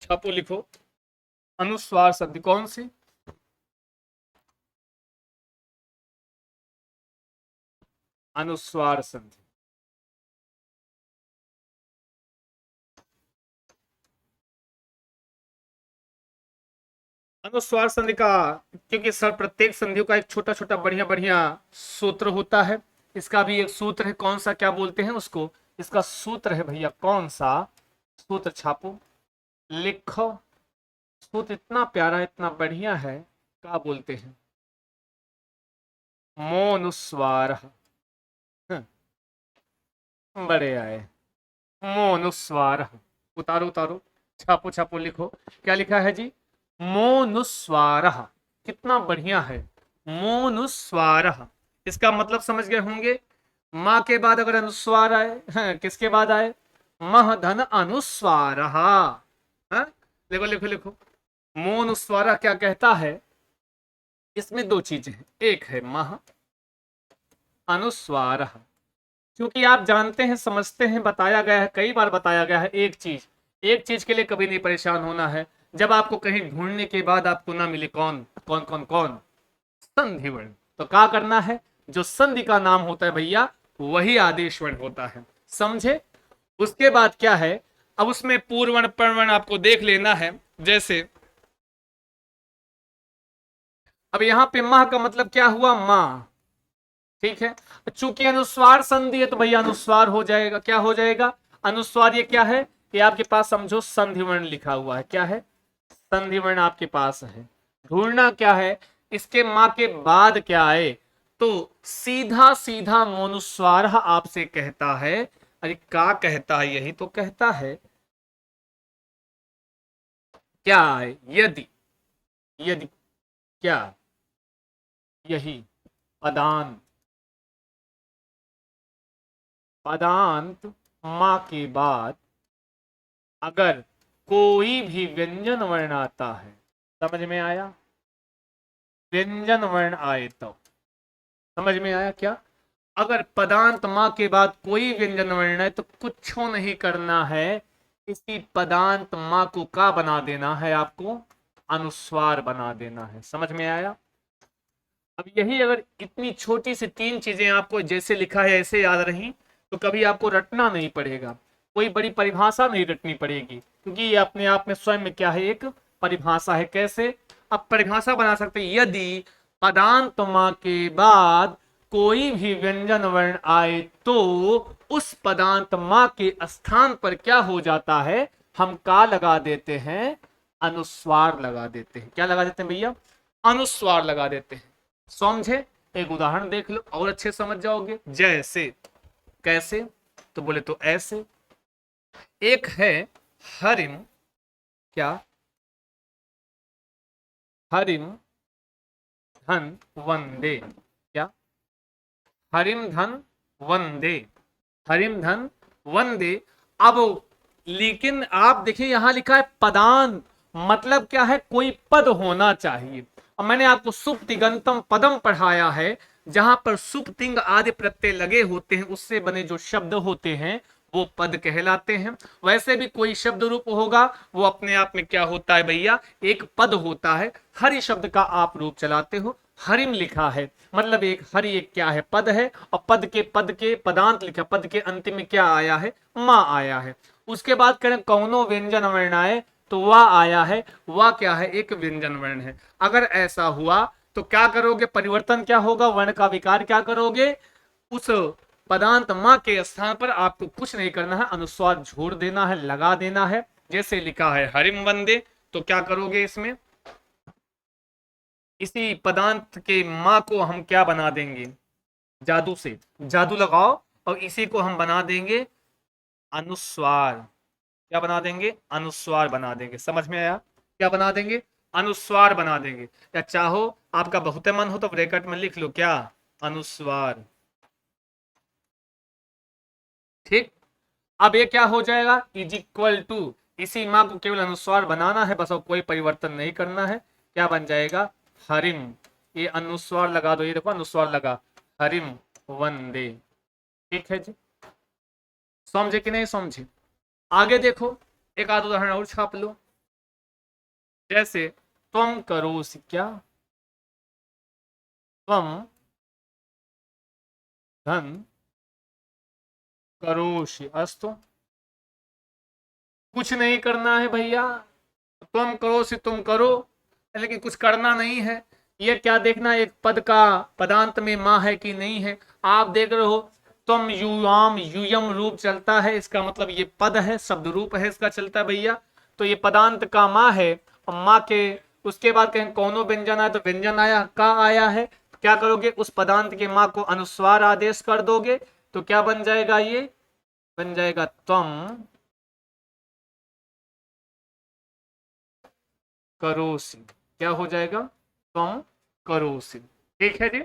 छापो लिखो, अनुस्वार संधि कौन सी, अनुस्वार संधि, अनुस्वार संधि का, क्योंकि सर प्रत्येक संधियों का एक छोटा छोटा बढ़िया बढ़िया सूत्र होता है, इसका भी एक सूत्र है, कौन सा, क्या बोलते हैं उसको, इसका सूत्र है भैया, कौन सा सूत्र, छापो लिखो, सूत्र इतना प्यारा इतना बढ़िया है, क्या बोलते हैं, मोनुस्वार, बड़े आए, मोनुस्वार, उतारो उतारो, छापो छापो लिखो, क्या लिखा है जी, मोनुस्वार, कितना बढ़िया है, मोनुस्वार, इसका मतलब समझ गए होंगे, माँ के बाद अगर अनुस्वार आए, किसके बाद आए, मह धन अनुस्वार, लिखो लिखो लिखो, मोनुस्वार क्या कहता है, इसमें दो चीजें हैं, एक है मह, अनुस्वार, क्योंकि आप जानते हैं समझते हैं, बताया गया है, कई बार बताया गया है, एक चीज के लिए कभी नहीं परेशान होना है, जब आपको कहीं ढूंढने के बाद आपको ना मिले, कौन कौन कौन कौन, संधि वर्ण, तो क्या करना है, जो संधि का नाम होता है भैया वही आदेश वर्ण होता है, समझे। उसके बाद क्या है, अब उसमें पूर्वण परवर्ण आपको देख लेना है, जैसे अब यहां पे माह का मतलब क्या हुआ, माँ, ठीक है, चूंकि अनुस्वार संधि है तो भैया अनुस्वार हो जाएगा, क्या हो जाएगा, अनुस्वार, ये क्या है, ये आपके पास समझो संधि वर्ण लिखा हुआ है, क्या है, संधि वर्ण आपके पास है, ढूंढना क्या है, इसके माँ के बाद क्या आए, तो सीधा सीधा मोनुस्वार आपसे कहता है, अरे क्या कहता है, यही तो कहता है, क्या है, यदि, यदि क्या, यही पदांत, पदांत माँ के बाद अगर कोई भी व्यंजन वर्ण आता है, समझ में आया? व्यंजन वर्ण आए तो समझ में आया क्या? अगर पदांत माँ के बाद कोई व्यंजन वर्ण है तो कुछ नहीं करना है, इसी पदांत माँ को का बना देना है, आपको अनुस्वार बना देना है। समझ में आया? अब यही अगर इतनी छोटी सी तीन चीजें आपको जैसे लिखा है ऐसे याद रही तो कभी आपको रटना नहीं पड़ेगा, कोई बड़ी परिभाषा नहीं रटनी पड़ेगी, क्योंकि ये अपने आप में स्वयं में क्या है, एक परिभाषा है। कैसे? अब परिभाषा बना सकते हैं, यदि पदांत मा के बाद कोई भी व्यंजन वर्ण आए तो उस पदांत मा के स्थान पर क्या हो जाता है, हम का लगा देते हैं, अनुस्वार लगा देते हैं। क्या लगा देते हैं भैया? अनुस्वार लगा देते हैं। समझे? एक उदाहरण देख लो और अच्छे समझ जाओगे। जैसे, कैसे? तो बोले तो ऐसे, एक है हरिम, क्या? हरिम धन वंदे, क्या? हरिम धन वंदे, हरिम धन वंदे। अब लेकिन आप देखिए यहां लिखा है पदान, मतलब क्या है, कोई पद होना चाहिए। अब मैंने आपको सुप तिगंतम पदम पढ़ाया है, जहां पर सुप तिंग आदि प्रत्यय लगे होते हैं, उससे बने जो शब्द होते हैं वो पद कहलाते हैं। वैसे भी कोई शब्द रूप होगा वो अपने आप में क्या होता है भैया, एक पद होता है। हरि शब्द का आप रूप चलाते हो, हरिम लिखा है, मतलब एक हरि एक क्या है, पद है, और पद के पदांत लिखा, पद के अंतिम में क्या आया है, माँ आया है। उसके बाद करें कौनो व्यंजन वर्ण आए तो वह आया है, वह क्या है, एक व्यंजन वर्ण है। अगर ऐसा हुआ तो क्या करोगे, परिवर्तन क्या होगा, वर्ण का विकार क्या करोगे, उस पदांत माँ के स्थान पर आपको कुछ नहीं करना है, अनुस्वार जोड़ देना है, लगा देना है। जैसे लिखा है हरिम वंदे, तो क्या करोगे, इसमें इसी पदांत के माँ को हम क्या बना देंगे, जादू से, जादू लगाओ और इसी को हम बना देंगे अनुस्वार। क्या बना देंगे, अनुस्वार बना देंगे। समझ में आया? क्या बना देंगे, अनुस्वार बना देंगे। या चाहो आपका बहुत मन हो तो ब्रैकेट में लिख लो, क्या, अनुस्वार। ठीक। अब ये क्या हो जाएगा, इज इक्वल टू, इसी माँ को केवल अनुस्वार बनाना है बस, और कोई परिवर्तन नहीं करना है। क्या बन जाएगा, हरिम, ये अनुस्वार लगा दो, ये देखो अनुस्वार लगा, हरिम वंदे। ठीक है जी, समझे कि नहीं समझे? आगे देखो, एक आध उदाहरण और छाप लो। जैसे त्वम करोसि, क्या? त्वम धन करोषि अस्तु, कुछ नहीं करना है भैया, तुम करो से तुम करो, लेकिन कुछ करना नहीं है। ये क्या देखना, एक पद का पदांत में माँ है कि नहीं है। आप देख रहे हो तुम युयाम, युयम रूप चलता है, इसका मतलब ये पद है, शब्द रूप है इसका चलता है भैया। तो ये पदांत का माँ है, और माँ के उसके बाद कहें कौनो व्यंजन आया तो व्यंजन आया, का आया है, क्या करोगे, उस पदांत के माँ को अनुस्वार आदेश कर दोगे, तो क्या बन जाएगा, ये बन जाएगा तुम करोसि। क्या हो जाएगा, तुम करोसि। ठीक है जी।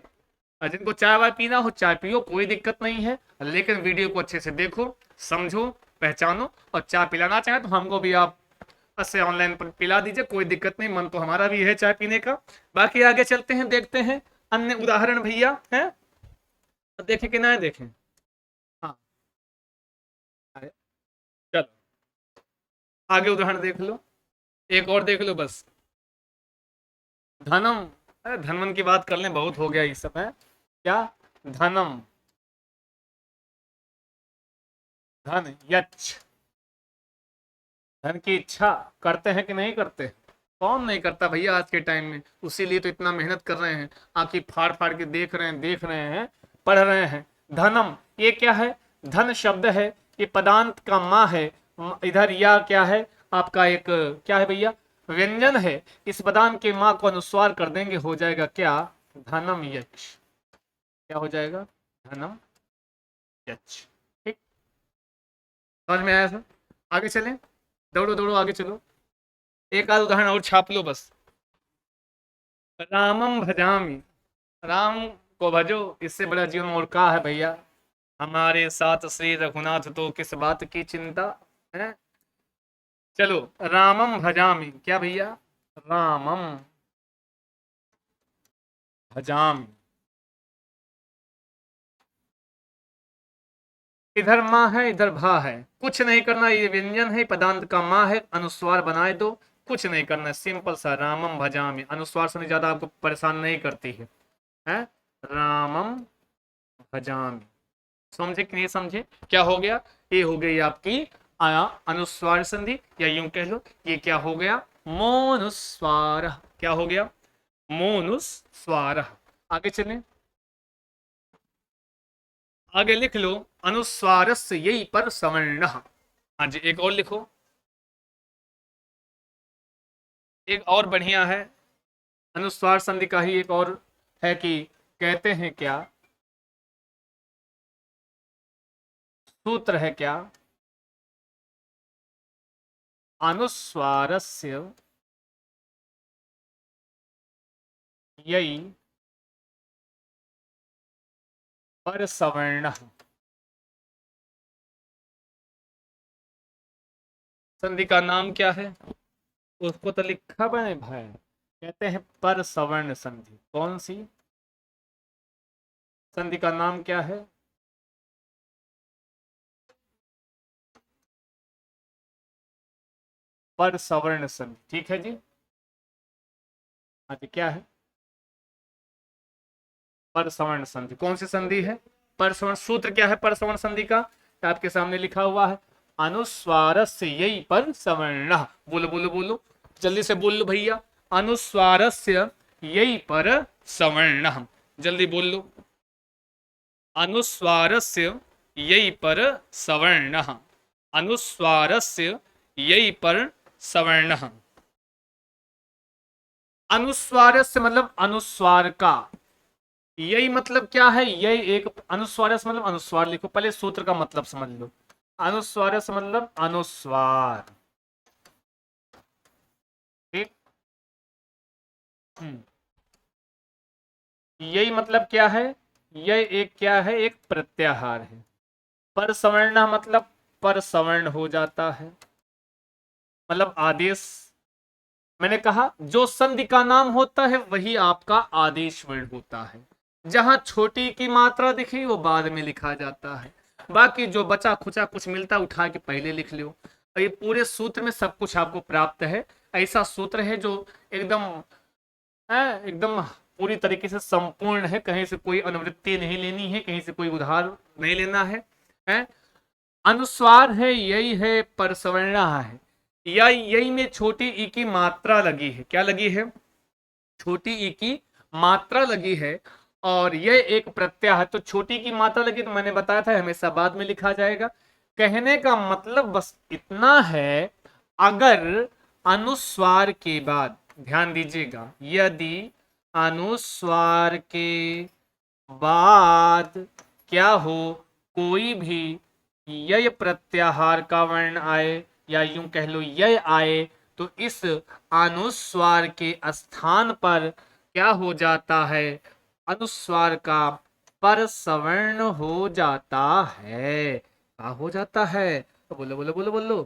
और जिनको चाय वाय पीना हो चाय पियो, कोई दिक्कत नहीं है, लेकिन वीडियो को अच्छे से देखो, समझो, पहचानो, और चाय पिलाना चाहे तो हमको भी आप ऐसे ऑनलाइन पर पिला दीजिए, कोई दिक्कत नहीं, मन तो हमारा भी है चाय पीने का। बाकी आगे चलते हैं, देखते हैं अन्य उदाहरण भैया है, देखें कि ना देखें। हाँ, चलो आगे उदाहरण देख लो, एक और देख लो बस। धनम, अरे धनवन की बात कर लें, बहुत हो गया इस समय। क्या, धनम, धन यच्छ, धन की इच्छा करते हैं कि नहीं करते? कौन नहीं करता भैया आज के टाइम में, उसीलिए तो इतना मेहनत कर रहे हैं, आंखें फाड़ फाड़ के देख रहे हैं, पढ़ रहे हैं। धनम, ये क्या है, धन शब्द है, ये पदांत का माँ है। इधर या क्या है, आपका एक क्या है भैया, व्यंजन है, इस पदांत के माँ को अनुस्वार कर देंगे, हो जाएगा क्या, धनम यच्छ। क्या हो जाएगा, धनम यच्छ। ठीक, समझ में आया सर? आगे चलें, दौड़ो दौड़ो आगे चलो, एक आध उदाहरण और छाप लो बस। रामम भजामी, राम को भजो, इससे बड़ा जीवन और का है भैया। हमारे साथ श्री रघुनाथ तो किस बात की चिंता है। चलो, रामम भजामि, क्या भैया, रामम भजामि। इधर माँ है, इधर भा है, कुछ नहीं करना, ये व्यंजन है, पदांत का माँ है, अनुस्वार बनाए दो, कुछ नहीं करना, सिंपल सा, रामम भजामि, अनुस्वार से ज्यादा आपको परेशान नहीं करती है? रामम भजामि, समझे कि नहीं समझे? क्या हो गया, ये हो गई आपकी अनुस्वार संधि, या यूं कह लो ये क्या हो गया, मोनुस्वार। क्या हो गया, मोनुस्वार। आगे चलें, आगे लिख लो, अनुस्वारस्य यही पर सवर्ण। हाँ जी, एक और लिखो, एक और बढ़िया है, अनुस्वार संधि का ही एक और है कि कहते हैं क्या, सूत्र है क्या, अनुस्वारस्य यही पर सवर्ण। संधि का नाम क्या है, उसको तो लिखा बने भाई, कहते हैं पर सवर्ण संधि। कौन सी संधि का नाम क्या है, पर सवर्ण संधि, ठीक है जी। हाँ जी, क्या है, पर सवर्ण संधि, कौन सी संधि है, पर सवर्ण, सूत्र क्या है पर सवर्ण संधि का, आपके सामने लिखा हुआ है, अनुस्वारस्य यही पर सवर्ण। बोलो बोलो बोलो, जल्दी से बोल लो भैया, अनुस्वारस्य यही पर सवर्ण, जल्दी बोल लो, अनुस्वारस्य यही पर सवर्ण, अनुस्वारस्य यही पर सवर्ण। अनुस्वारस्य मतलब अनुस्वार का, यही मतलब क्या है, यही एक अनुस्वार से मतलब अनुस्वार, लिखो पहले सूत्र का मतलब समझ लो, अनुस्वार से मतलब अनुस्वार, ठीक। यही मतलब क्या है, यह एक क्या है, एक प्रत्याहार है, पर सवर्ण मतलब पर सवर्ण हो जाता है, मतलब आदेश, मैंने कहा जो संधि का नाम होता है वही आपका आदेश वर्ण होता है, जहां छोटी की मात्रा दिखी वो बाद में लिखा जाता है, बाकी जो बचा खुचा कुछ मिलता उठा के पहले लिख लो। ये पूरे सूत्र में सब कुछ आपको प्राप्त है, ऐसा सूत्र है जो एकदम है, एकदम पूरी तरीके से संपूर्ण है, कहीं से कोई अनुवृत्ति नहीं लेनी है, कहीं से कोई उधार नहीं लेना है? अनुस्वार है, यही है, पर सवर्णा है, या यही में छोटी ई की मात्रा लगी है, क्या लगी है, छोटी ई की मात्रा लगी है, और यह एक प्रत्यय है, तो छोटी की मात्रा लगी तो मैंने बताया था हमेशा बाद में लिखा जाएगा। कहने का मतलब बस इतना है, अगर अनुस्वार के बाद, ध्यान दीजिएगा, यदि अनुस्वार के बाद क्या हो, कोई भी यय प्रत्याहार का वर्ण आए, या यूं कह लो यय आए, तो इस अनुस्वार के स्थान पर क्या हो जाता है, अनुस्वार का पर सवर्ण हो जाता है। क्या हो जाता है, तो बोलो बोलो बोलो बोलो,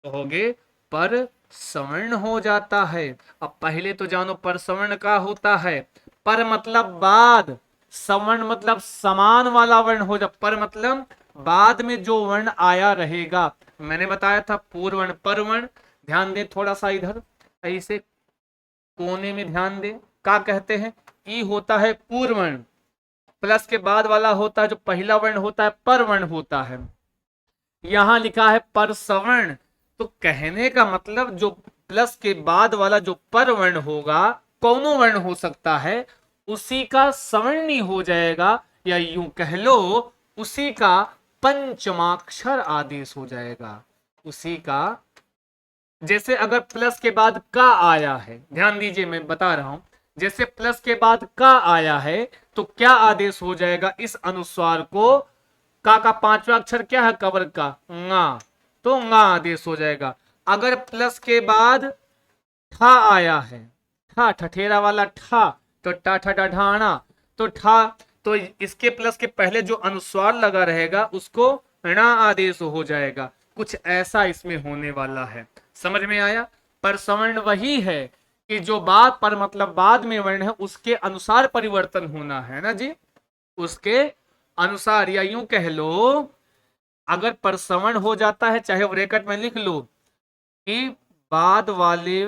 तो होगे पर सवर्ण हो जाता है। अब पहले तो जानो पर सवर्ण का होता है, पर मतलब बाद, सवर्ण मतलब समान वाला वर्ण हो जा, पर मतलब बाद में जो वर्ण आया रहेगा, मैंने बताया था पूर्व वर्ण पर वर्ण, ध्यान दे थोड़ा सा इधर ऐसे कोने में ध्यान दे, क्या कहते हैं, ई होता है पूर्व वर्ण, प्लस के बाद वाला होता है जो पहला वर्ण होता है पर वर्ण होता है, यहां लिखा है पर सवर्ण, तो कहने का मतलब जो प्लस के बाद वाला जो पर वर्ण होगा, कौनो वर्ण हो सकता है, उसी का सवर्णी हो जाएगा, या यूं कह लो उसी का पंचमाक्षर आदेश हो जाएगा, उसी का, जैसे अगर प्लस के बाद का आया है, ध्यान दीजिए मैं बता रहा हूं, जैसे प्लस के बाद का आया है तो क्या आदेश हो जाएगा, इस अनुस्वार को, का पांचवा अक्षर क्या है कवर का, ंगा, तो ंगा आदेश हो जाएगा। अगर प्लस के बाद ठा आया है, ठा ठठेरा वाला ठा, तो टा ठा ढाणा, तो ठा, तो इसके प्लस के पहले जो अनुस्वार लगा रहेगा उसको णा आदेश हो जाएगा, कुछ ऐसा इसमें होने वाला है, समझ में आया। पर सवर्ण वही है कि जो बाद पर मतलब बाद में वर्ण है उसके अनुसार परिवर्तन होना है ना जी, उसके अनुसार, या यूं कह लो अगर परसवर्ण हो जाता है, चाहे ब्रैकेट में लिख लो कि बाद वाले,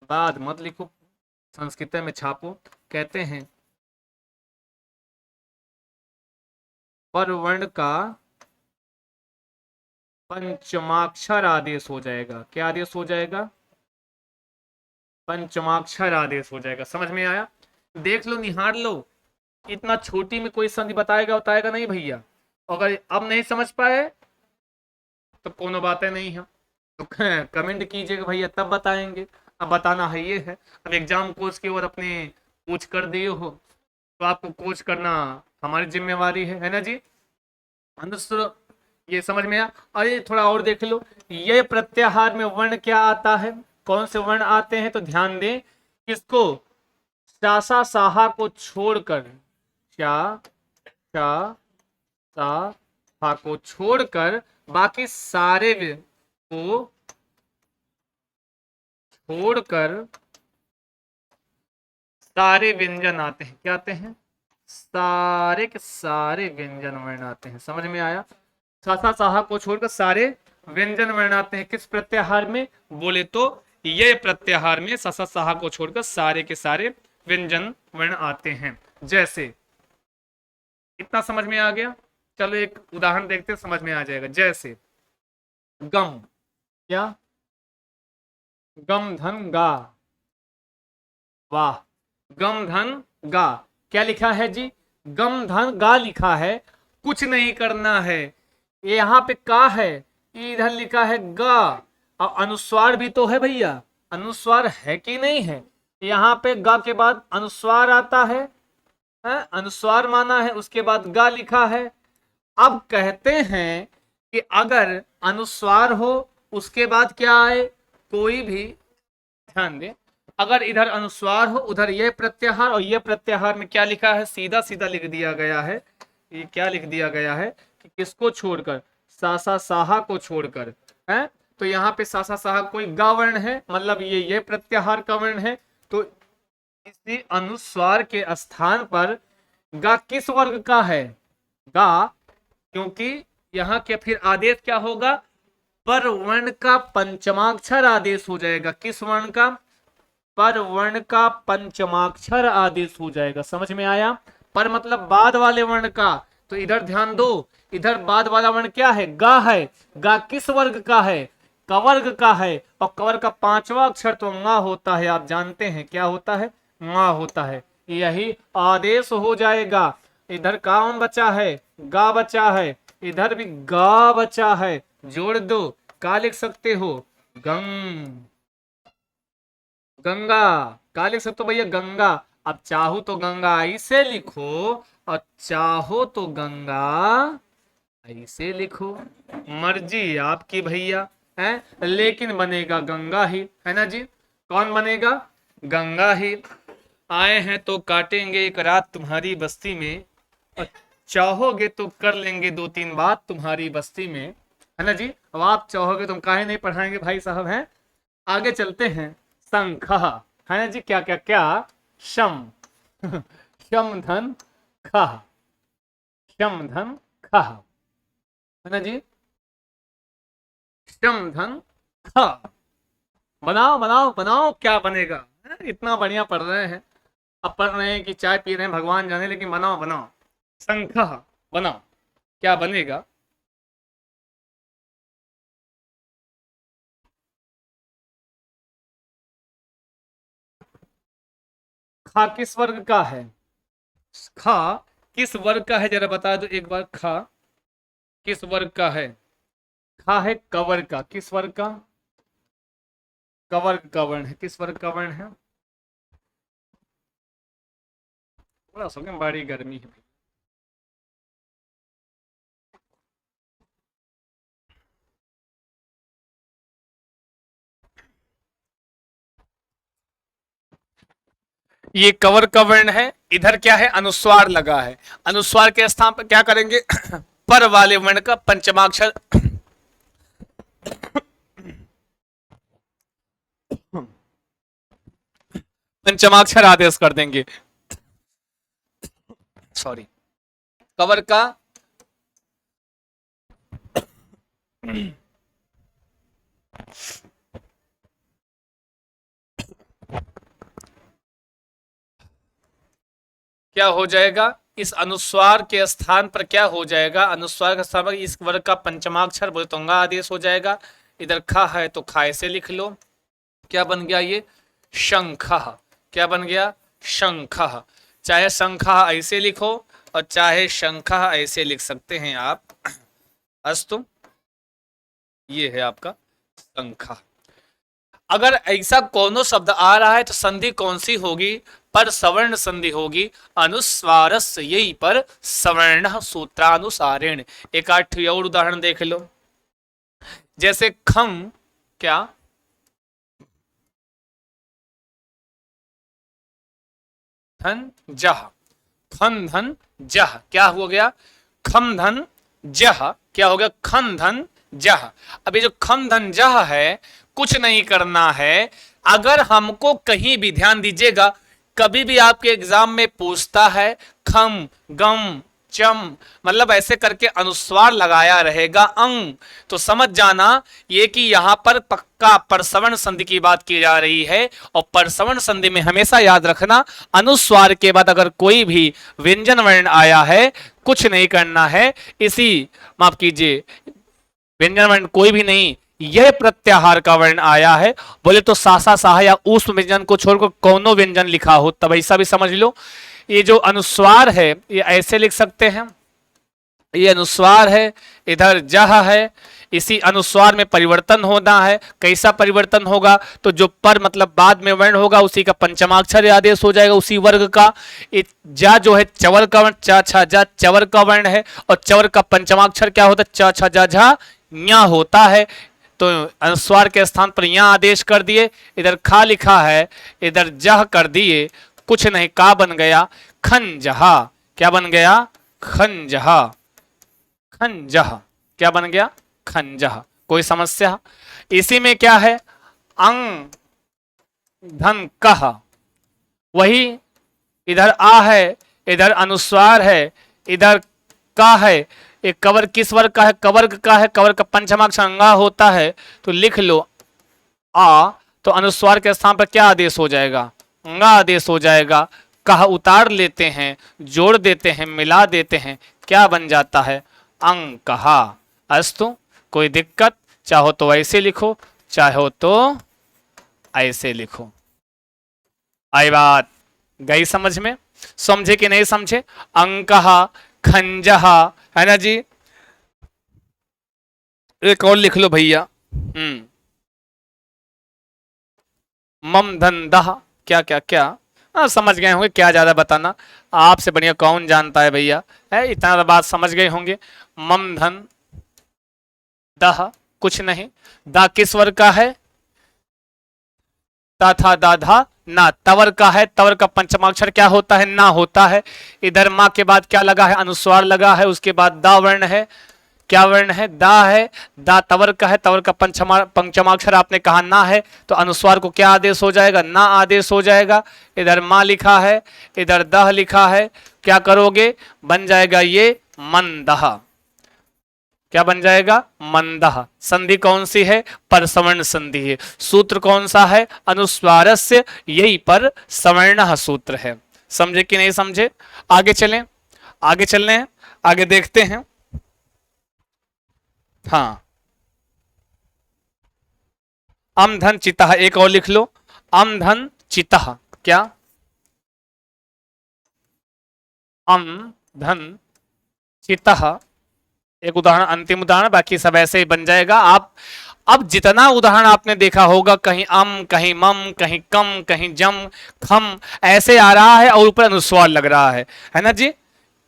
बाद मत लिखो, संस्कृत में छापो, कहते हैं परवर्ण का पंचमाक्षर आदेश हो जाएगा। क्या आदेश हो जाएगा? पंचमाक्षर आदेश हो जाएगा। समझ में आया? देख लो, निहार लो, इतना छोटी में कोई संधि बताएगा बताएगा नहीं भैया। अगर अब नहीं समझ पाए तो कोनो बातें नहीं है, तो कमेंट कीजिएगा भैया, तब बताएंगे। अब बताना है ये है। अब एग्जाम कोच की ओर अपने कोच कर दिए हो तो आपको कोच करना हमारी जिम्मेवारी है ना जी। अनुस्वर, ये समझ में आया। अरे थोड़ा और देख लो, ये प्रत्याहार में वर्ण क्या आता है, कौन से वर्ण आते हैं, तो ध्यान दें किसको, शासा साहा को छोड़कर, शा शा सा हा को छोड़कर बाकी सारे को छोड़कर सारे व्यंजन आते हैं। क्या आते हैं? सारे के सारे व्यंजन वर्ण आते हैं। समझ में आया? सासा साहा को छोड़कर सारे व्यंजन वर्ण आते हैं। किस प्रत्याहार में? बोले तो ये प्रत्याहार में सासा साहा को छोड़कर सारे के सारे व्यंजन वर्ण आते हैं। जैसे, इतना समझ में आ गया? चलो एक उदाहरण देखते हैं, समझ में आ जाएगा। जैसे गम, क्या? गम धन गा, वाह, गम धन गा। क्या लिखा है जी? गम धन गा लिखा है, कुछ नहीं करना है। ये यहाँ पे का है, इधर लिखा है गा, और अनुस्वार भी तो है भैया, अनुस्वार है कि नहीं है? यहाँ पे गा के बाद अनुस्वार आता है, अनुस्वार माना है, उसके बाद गा लिखा है। अब कहते हैं कि अगर अनुस्वार हो उसके बाद क्या आए, कोई भी, ध्यान दें, अगर इधर अनुस्वार हो उधर ये प्रत्याहार, और ये प्रत्याहार में क्या लिखा है, सीधा सीधा लिख दिया गया है। ये क्या लिख दिया गया है कि किसको छोड़कर, सासा साहा को छोड़कर, है। तो यहाँ पे सासा साहा कोई गा वर्ण है, मतलब ये प्रत्याहार का वर्ण है, तो इसी अनुस्वार के स्थान पर गा किस वर्ग का है? गा, क्योंकि यहाँ के फिर आदेश क्या होगा, पर वर्ण का पंचमाक्षर आदेश हो जाएगा। किस वर्ण का? पर वर्ण का पंचमाक्षर आदेश हो जाएगा। समझ में आया? पर मतलब बाद वाले वर्ण का, तो इधर ध्यान दो, इधर बाद वाला वर्ण क्या है? गा है। गा किस वर्ग का है? कवर्ग का है, और कवर का पांचवा अक्षर तो गा होता है। आप जानते हैं क्या होता है? गा होता है। यही आदेश हो जाएगा। इधर काम बचा है, गा बचा है, इधर भी गा बचा है, जोड़ दो, का लिख सकते हो? गंगा। का लिख सकते हो भैया? गंगा। अब चाहो तो गंगा ऐसे लिखो, और चाहो तो गंगा ऐसे लिखो, मर्जी आपकी भैया, है, लेकिन बनेगा गंगा ही, है ना जी। कौन बनेगा? गंगा ही। आए हैं तो काटेंगे एक रात तुम्हारी बस्ती में, और चाहोगे तो कर लेंगे दो तीन बात तुम्हारी बस्ती में, है ना जी। अब आप चाहोगे तो हम काहे नहीं पढ़ाएंगे भाई साहब, हैं। आगे चलते हैं। संख, है ना जी। क्या क्या क्या? शम शम धन खा, शम धन खा, है ना जी। शम धन खा, बनाओ बनाओ बनाओ, क्या बनेगा? इतना बढ़िया पढ़ रहे हैं, अब पढ़ रहे हैं कि चाय पी रहे हैं भगवान जाने, लेकिन बनाओ बनाओ, संख बनाओ, क्या बनेगा? खा किस वर्ग का है? खा किस वर्ग का है, जरा बता दो एक बार। खा किस वर्ग का है? खा है कवर्ग का। किस वर्ग का? कवर्ग का वर्ण है। किस वर्ग का वर्ण है? थोड़ा सा बड़ी गर्मी है। ये कवर का वर्ण है, इधर क्या है? अनुस्वार लगा है। अनुस्वार के स्थान पर क्या करेंगे? पर वाले वर्ण का पंचमाक्षर पंचमाक्षर आदेश कर देंगे। सॉरी, कवर का क्या हो जाएगा, इस अनुस्वार के स्थान पर क्या हो जाएगा, अनुस्वार के स्थान पर इस वर्ग का पंचमाक्षर बोले तो अंगा आदेश हो जाएगा। इधर खा है तो खाए से लिख लो, क्या बन गया ये, शंखः। क्या बन गया, शंखः। चाहे शंखः ऐसे लिखो और चाहे शंखः ऐसे लिख सकते हैं आप। अस्तु, ये है आपका शंखः। अगर ऐसा कोनो शब्द आ रहा है तो संधि कौन सी होगी, पर सवर्ण संधि होगी। अनुस्वारस्य यही पर सवर्ण सूत्रानुसारेण। एक आठ और उदाहरण देख लो, जैसे खम, क्या धन जह, खन धन जह, क्या हो गया, खम धन जह, क्या हो गया, खन धन जह। अभी जो खम धन जह है, कुछ नहीं करना है। अगर हमको कहीं भी, ध्यान दीजिएगा, कभी भी आपके एग्जाम में पूछता है खम गम चम, मतलब ऐसे करके अनुस्वार लगाया रहेगा अंग, तो समझ जाना ये कि यहां पर पक्का परसवर्ण संधि की बात की जा रही है। और परसवर्ण संधि में हमेशा याद रखना, अनुस्वार के बाद अगर कोई भी व्यंजन वर्ण आया है, कुछ नहीं करना है। इसी, माफ कीजिए, व्यंजन वर्ण कोई भी नहीं, यह प्रत्याहार का वर्ण आया है, बोले तो सासा साहा या ऊष्म व्यंजन को छोड़कर कौनो व्यंजन लिखा हो तब ऐसा भी समझ लो। ये जो अनुस्वार है ये ऐसे लिख सकते हैं, ये अनुस्वार है, इधर जह है, इसी अनुस्वार में परिवर्तन होना है। कैसा परिवर्तन होगा, तो जो पर मतलब बाद में वर्ण होगा उसी का पंचमाक्षर आदेश हो जाएगा, उसी वर्ग का। जा जो है चवर का वर्ण, चा छा जा चवर का वर्ण है, और चवर का पंचमाक्षर क्या होता है, चा छा जा झा न्या होता है। तो अनुस्वार के स्थान पर यहाँ आदेश कर दिए, इधर खा लिखा है, इधर जह कर दिए, कुछ नहीं, का बन गया खंजहा। क्या बन गया, खंजहा। खंजह, क्या बन गया, खंजह। कोई समस्या, इसी में क्या है, अंग धन कह, वही इधर आ है, इधर अनुस्वार है, इधर का है। एक कवर किस वर्ग का है, कवर्ग का है, कवर का पंचमाक्षर अंगा होता है, तो लिख लो आ, तो अनुस्वार के स्थान पर क्या आदेश हो जाएगा, अंगा आदेश हो जाएगा। कहा उतार लेते हैं, जोड़ देते हैं, मिला देते हैं, क्या बन जाता है, अंग कहा। अस्तु, कोई दिक्कत, चाहो तो ऐसे लिखो, चाहो तो ऐसे लिखो। आई बात, गई समझ में, समझे कि नहीं समझे। अंकहा, खंजहा, है ना जी। एक और लिख लो भैया, मम धन दह, क्या क्या क्या, समझ गए होंगे, क्या ज्यादा बताना, आपसे बढ़िया कौन जानता है भैया, है इतना बात समझ गए होंगे। मम धन दह, कुछ नहीं, दा किस वर्ग का है, ता था दा धा ना, तवर का है, तवर का पंचमाक्षर क्या होता है, ना होता है। इधर माँ के बाद क्या लगा है, अनुस्वार लगा है, उसके बाद दा वर्ण है, क्या वर्ण है, दा है, दा तवर का है, तवर का पंचमाक्षर आपने कहा ना है, तो अनुस्वार को क्या आदेश हो जाएगा, ना आदेश हो जाएगा। इधर माँ लिखा है, इधर दह लिखा है, क्या करोगे, बन जाएगा ये मंदह। क्या बन जाएगा, मंदह। संधि कौन सी है, परसवर्ण संधि है। सूत्र कौन सा है, अनुस्वारस्य यही पर सवर्ण सूत्र है। समझे कि नहीं समझे, आगे चलें, आगे चलने हैं, आगे देखते हैं। हाँ, अम धन चितः, एक और लिख लो, अम धन चितः, क्या, अम धन चितः। एक उदाहरण, अंतिम उदाहरण, बाकी सब ऐसे ही बन जाएगा। आप अब जितना उदाहरण आपने देखा होगा, कहीं अम, कहीं मम, कहीं कम, कहीं जम, खम, ऐसे आ रहा है और ऊपर अनुस्वार लग रहा है ना जी।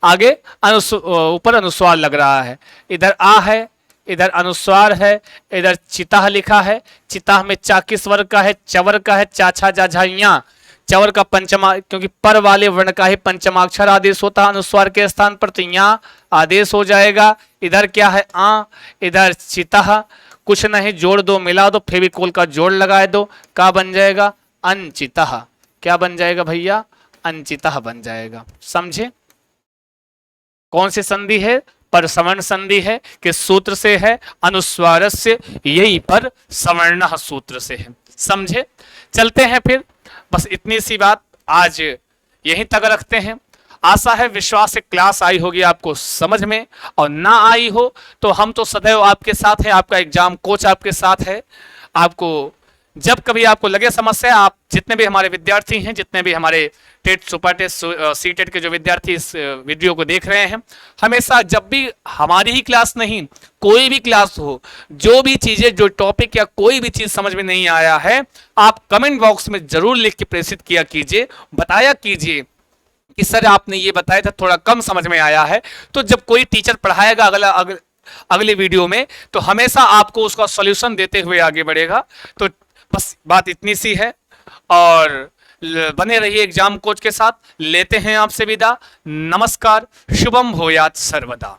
आगे ऊपर अनुस्वार लग रहा है, इधर आ है, इधर अनुस्वार है, इधर चिता लिखा है, चिता में चा किस वर्ग का है, चवर का है, चाछा जा झा, चवर का पंचमा, क्योंकि पर वाले वर्ण का ही पंचमाक्षर आदेश होता है अनुस्वार के स्थान पर, तो यहाँ आदेश हो जाएगा। इधर क्या है, आ, इधर चिता, कुछ नहीं, जोड़ दो, मिला दो, फेविकोल का जोड़ लगाए दो, क्या बन जाएगा? अंचितः। क्या बन जाएगा भैया? अंचितः बन जाएगा। समझे? कौन सी संधि है? परसवर्ण संधि है। किस सूत्र से है? अनुस्वारस्य, यही पर सवर्णः सूत्र से है। समझे? चलते हैं फिर, बस इतनी सी बात आज यहीं तक रखते हैं। आशा है, विश्वास है, क्लास आई होगी आपको समझ में, और ना आई हो तो हम तो सदैव आपके साथ हैं, आपका एग्जाम कोच आपके साथ है। आपको जब कभी आपको लगे समस्या, आप जितने भी हमारे विद्यार्थी हैं, जितने भी हमारे टेट, सुपर टेस्ट, सीटेट के जो विद्यार्थी इस वीडियो को देख रहे हैं, हमेशा जब भी हमारी ही क्लास नहीं, कोई भी क्लास हो, जो भी चीजें, जो टॉपिक या कोई भी चीज समझ में नहीं आया है, आप कमेंट बॉक्स में जरूर लिख के प्रेषित किया कीजिए, बताया कीजिए कि सर आपने ये बताया था, थोड़ा कम समझ में आया है। तो जब कोई टीचर पढ़ाएगा अगले वीडियो में, तो हमेशा आपको उसका सॉल्यूशन देते हुए आगे बढ़ेगा। तो बस बात इतनी सी है, और बने रहिए एग्जाम कोच के साथ। लेते हैं आपसे विदा। नमस्कार, शुभम भूयात सर्वदा।